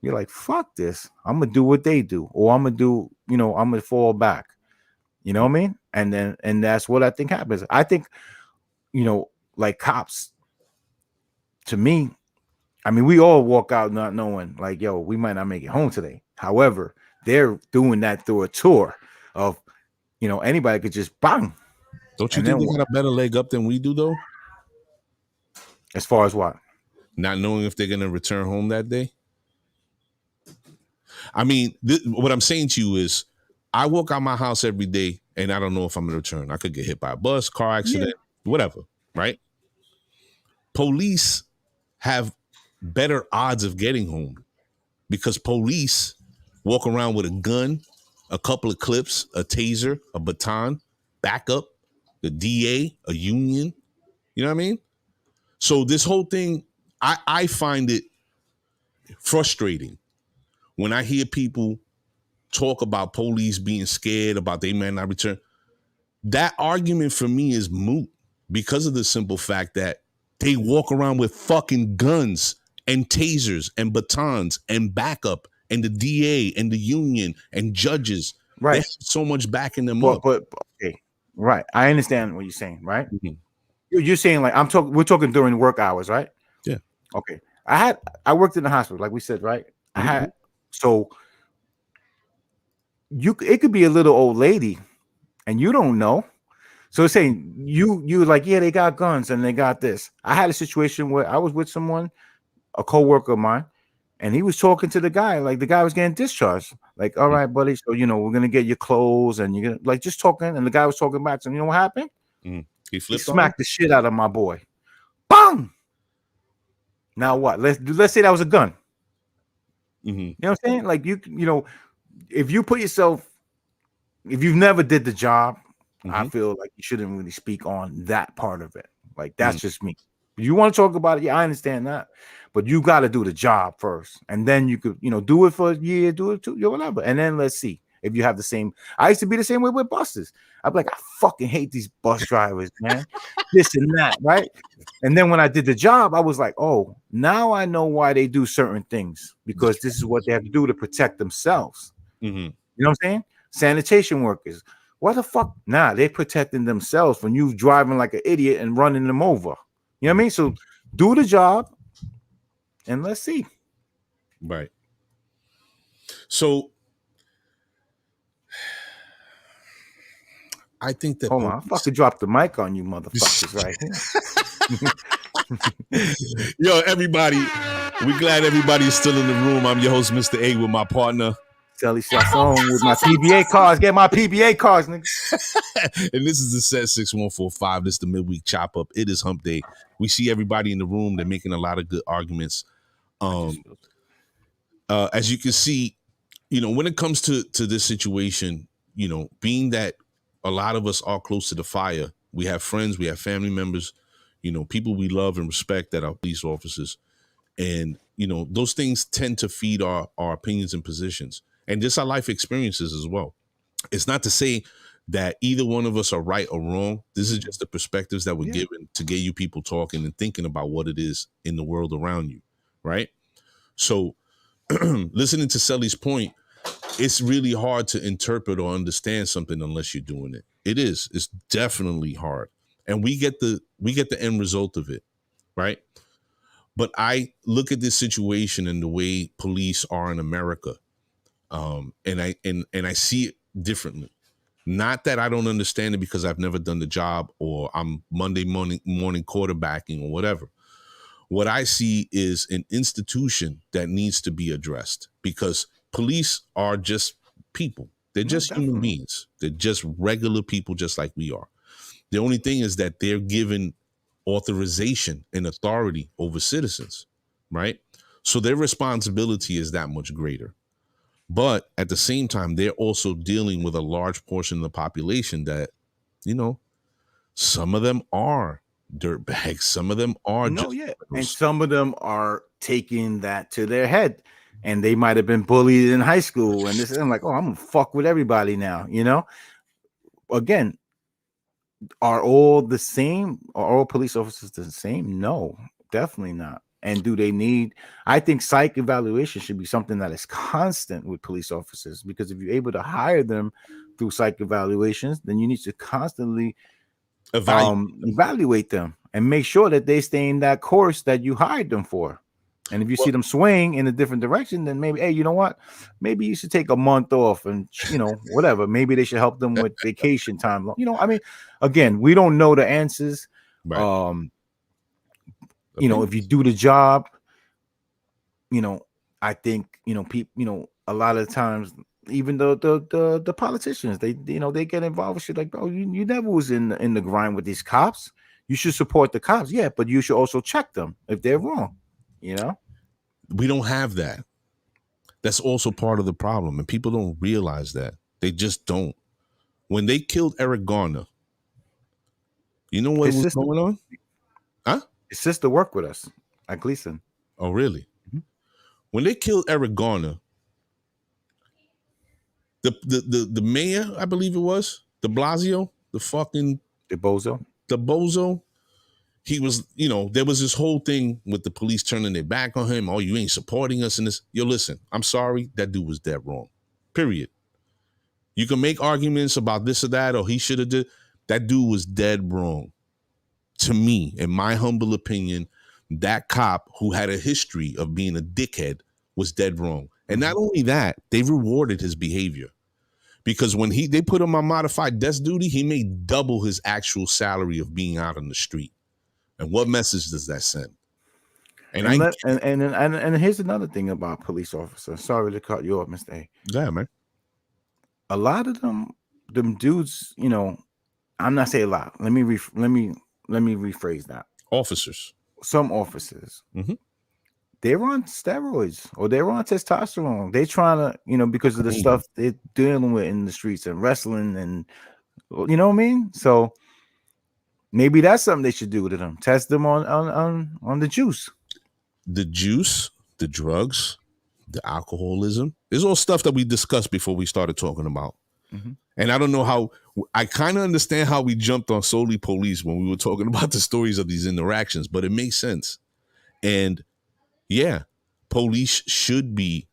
you're like, fuck this. I'm going to do what they do. Or I'm going to do, I'm going to fall back. You know what I mean? And that's what I think happens. I think, like cops, to me, I mean, we all walk out not knowing, like, yo, we might not make it home today. However, they're doing that through a tour of, anybody could just bang. Don't you think they got a better leg up than we do, though? As far as what? Not knowing if they're going to return home that day? I mean, what I'm saying to you is, I walk out my house every day and I don't know if I'm going to return. I could get hit by a bus, car accident, whatever, right? Police have better odds of getting home because police walk around with a gun, a couple of clips, a taser, a baton, backup, the DA, a union. You know what I mean? So this whole thing, I find it frustrating when I hear people talk about police being scared about they may not return. That argument for me is moot because of the simple fact that they walk around with fucking guns and tasers and batons and backup and the DA and the union and judges. Right. They have so much backing them up. But okay. Right. I understand what you're saying, right? You're saying like we're talking during work hours, right? Yeah. Okay. I worked in the hospital, like we said, right? So it could be a little old lady and you don't know. So it's saying you like, yeah, they got guns and they got this. I had a situation where I was with someone, a co-worker of mine, and he was talking to the guy, like the guy was getting discharged. Like, all right, buddy, so we're gonna get your clothes and you're gonna like just talking, and the guy was talking back. So you know what happened? He smacked the shit out of my boy. Bang! Now what? Let's say that was a gun. You know what I'm saying? Like if you put yourself, if you've never did the job, I feel like you shouldn't really speak on that part of it. Like that's just me. If you want to talk about it, yeah, I understand that. But you got to do the job first. And then you could, do it for a year, do it 2 years, whatever. And then let's see if you have the same. I used to be the same way with buses. I'd be like, I fucking hate these bus drivers, man. This and that, right? And then when I did the job, I was like, oh, now I know why they do certain things, because this is what they have to do to protect themselves. You know what I'm saying? Sanitation workers. What the fuck? Nah, they're protecting themselves from you driving like an idiot and running them over. You know what I mean? So do the job and let's see. Right. So I think that hold on, I fucking dropped the mic on you motherfuckers right here. Yo, everybody, we glad everybody is still in the room. I'm your host, Mr. A, with my partner. Sally Chasson with my PBA cards. Get my PBA cards, nigga. And this is the set 6145. This is the midweek chop up. It is hump day. We see everybody in the room. They're making a lot of good arguments. As you can see, when it comes to this situation, being that a lot of us are close to the fire, we have friends, we have family members, people we love and respect that are police officers. And, those things tend to feed our opinions and positions and just our life experiences as well. It's not to say that either one of us are right or wrong. This is just the perspectives that we're given to get you people talking and thinking about what it is in the world around you. Right. So listening to Sully's point, it's really hard to interpret or understand something unless you're doing it. It's definitely hard. And we get the end result of it. Right. But I look at this situation and the way police are in America, and I see it differently. Not that I don't understand it because I've never done the job or I'm Monday morning quarterbacking or whatever. What I see is an institution that needs to be addressed because police are just people. They're just human beings. They're just regular people just like we are. The only thing is that they're given authorization and authority over citizens, right? So their responsibility is that much greater. But at the same time, they're also dealing with a large portion of the population that, some of them are dirtbags. Some of them are and some of them are taking that to their head. And they might have been bullied in high school. And this is like, oh, I'm gonna fuck with everybody now, Again, are all the same? Are all police officers the same? No, definitely not. And do they need? I think psych evaluation should be something that is constant with police officers, because if you're able to hire them through psych evaluations, then you need to constantly evaluate them and make sure that they stay in that course that you hired them for. And if you see them swing in a different direction, then maybe, hey, you know what? Maybe you should take a month off and, whatever. Maybe they should help them with vacation time. Again, we don't know the answers. Right. If you do the job, I think, people, a lot of times, even the politicians, they get involved with shit like, bro, you never was in the grind with these cops. You should support the cops. Yeah, but you should also check them if they're wrong. We don't have that. That's also part of the problem. And people don't realize that. They just don't. When they killed Eric Garner, you know what was going on? Huh? His sister worked with us at Gleason. Oh, really? Mm-hmm. When they killed Eric Garner, the mayor, I believe it was, de Blasio, the bozo, he was, there was this whole thing with the police turning their back on him. Oh, you ain't supporting us in this. Yo, listen, I'm sorry. That dude was dead wrong. Period. You can make arguments about this or that, or he should have did. That dude was dead wrong. To me, in my humble opinion, that cop who had a history of being a dickhead was dead wrong. And not only that, they rewarded his behavior. Because when they put him on modified desk duty, he made double his actual salary of being out on the street. And what message does that send? And here's another thing about police officers. Sorry to cut you off, Mr. A. Yeah, man. A lot of them dudes, I'm not saying a lot. Let me rephrase that. Officers. Some officers. Mm-hmm. They're on steroids or they're on testosterone. They're trying to, because of the stuff they're dealing with in the streets and wrestling and, you know what I mean? So maybe that's something they should do to them. Test them on the juice. The juice, the drugs, the alcoholism. It's all stuff that we discussed before we started talking about. Mm-hmm. And I don't know how, I kind of understand how we jumped on solely police when we were talking about the stories of these interactions, but it makes sense. And yeah, police should be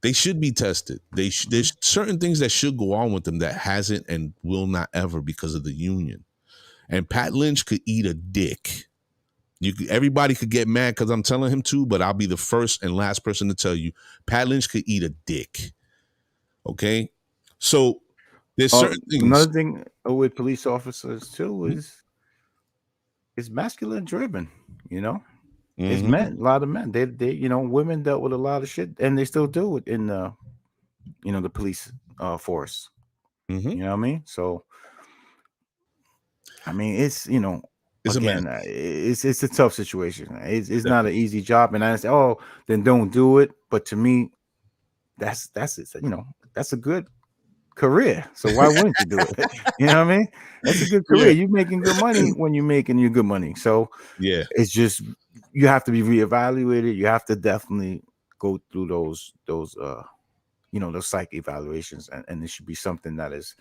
tested. There's certain things that should go on with them that hasn't and will not ever because of the union. And Pat Lynch could eat a dick. Everybody could get mad because I'm telling him to, but I'll be the first and last person to tell you, Pat Lynch could eat a dick. Okay? So there's certain things. Another thing with police officers too is it's masculine driven, you know. It's Mm-hmm. men, a lot of men. They women dealt with a lot of shit, and they still do it in the the police force. Mm-hmm. You know what I mean? So I mean, it's It's a mess. again, it's a tough situation. It's not an Definitely. easy job, and I say, oh, then don't do it. But to me, that's it. That's a good career. So why wouldn't you do it? You know what I mean? That's a good career. Yeah. You're making good money when you're making your good money. So Yeah. it's just you have to be reevaluated. You have to definitely go through those psych evaluations, and it should be something that is,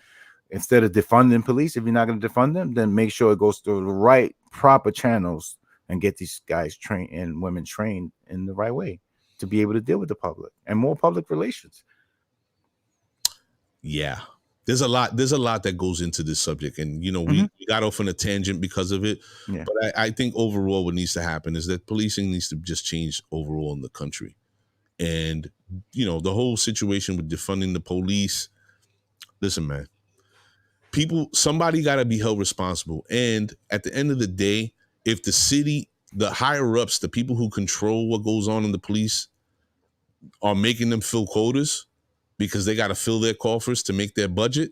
instead of defunding police, if you're not going to defund them, then make sure it goes through the right proper channels and get these guys trained and women trained in the right way to be able to deal with the public, and more public relations. Yeah. There's a lot that goes into this subject. And we got off on a tangent because of it. Yeah. But I think overall what needs to happen is that policing needs to just change overall in the country. And the whole situation with defunding the police. Listen, man, somebody got to be held responsible. And at the end of the day, if the city, the higher ups, the people who control what goes on in the police are making them fill quotas because they got to fill their coffers to make their budget,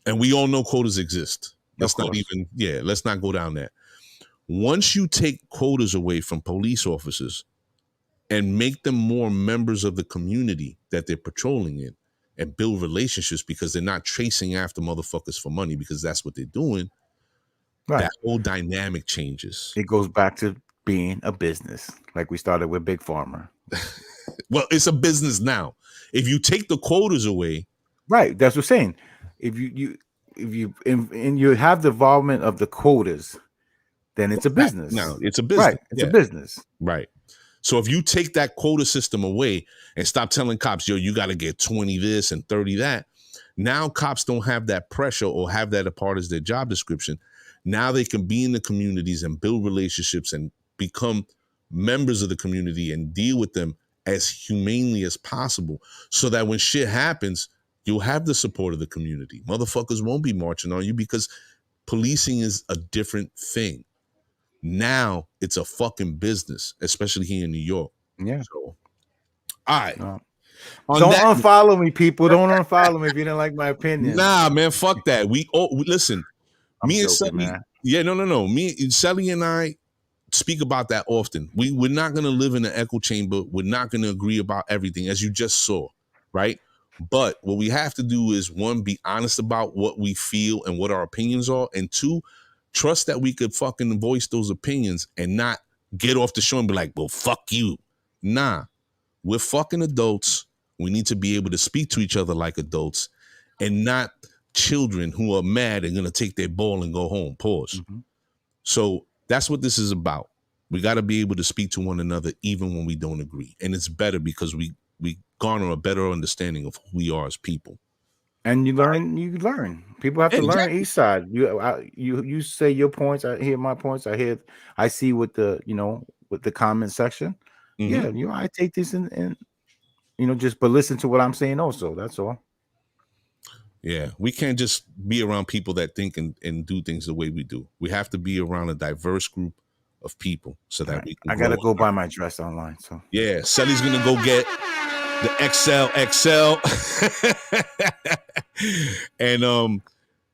and we all know quotas exist. Let's not go down there. Once you take quotas away from police officers and make them more members of the community that they're patrolling in, and build relationships, because they're not chasing after motherfuckers for money, because that's what they're doing. Right. That whole dynamic changes. It goes back to being a business, like we started with Big Pharma. Well, it's a business now. If you take the quotas away, right? That's what I'm saying. If you have the involvement of the quotas, then it's a business. No, it's a business. Right? It's a business. Right. So if you take that quota system away and stop telling cops, yo, you got to get 20 this and 30 that, now cops don't have that pressure or have that a part of their job description. Now they can be in the communities and build relationships and become members of the community and deal with them as humanely as possible, so that when shit happens, you'll have the support of the community. Motherfuckers won't be marching on you, because policing is a different thing. Now it's a fucking business, especially here in New York. Yeah. So, all right. Don't unfollow me, people. Don't unfollow me if you don't like my opinion. Nah, man, fuck that. Listen. I'm me joking, and Sally, man. Yeah, no. Sally and I speak about that often. We're not gonna live in an echo chamber. We're not gonna agree about everything, as you just saw, right? But what we have to do is, one, be honest about what we feel and what our opinions are, and two, trust that we could fucking voice those opinions and not get off the show and be like, well, fuck you. Nah, we're fucking adults. We need to be able to speak to each other like adults, and not children who are mad and gonna take their ball and go home. Pause. Mm-hmm. So that's what this is about. We got to be able to speak to one another even when we don't agree. And it's better because we garner a better understanding of who we are as people. And you learn. People have to learn each side. You say your points. I hear my points. I see with the with the comment section. Mm-hmm. Yeah, I take this and but listen to what I'm saying also. That's all. Yeah, we can't just be around people that think and do things the way we do. We have to be around a diverse group of people so that we can. I gotta go buy my dress online. So yeah, Sally's gonna go get the XL. And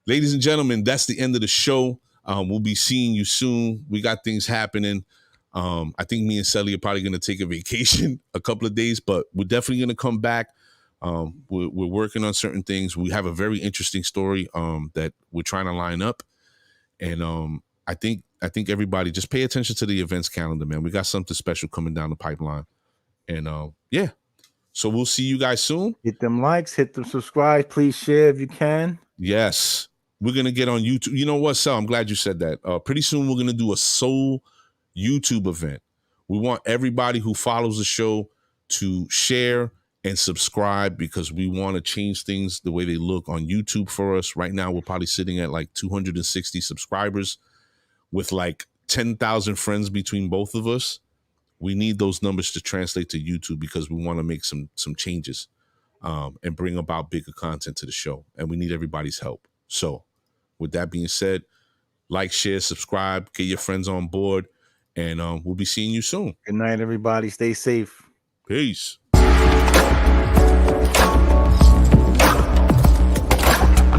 ladies and gentlemen, that's the end of the show. We'll be seeing you soon. We got things happening. I think me and Sally are probably gonna take a vacation a couple of days, but we're definitely gonna come back. We're working on certain things. We have a very interesting story that we're trying to line up, and I think everybody just pay attention to the events calendar, man. We got something special coming down the pipeline, and yeah. So we'll see you guys soon. Hit them likes, hit them subscribe. Please share if you can. Yes, we're gonna get on YouTube. You know what, Sal? I'm glad you said that. Pretty soon we're gonna do a sole YouTube event. We want everybody who follows the show to share and subscribe, because we want to change things the way they look on YouTube for us. Right now, we're probably sitting at like 260 subscribers with like 10,000 friends between both of us. We need those numbers to translate to YouTube, because we want to make some changes and bring about bigger content to the show. And we need everybody's help. So with that being said, Like, share, subscribe, get your friends on board, and we'll be seeing you soon. Good night, everybody. Stay safe. Peace.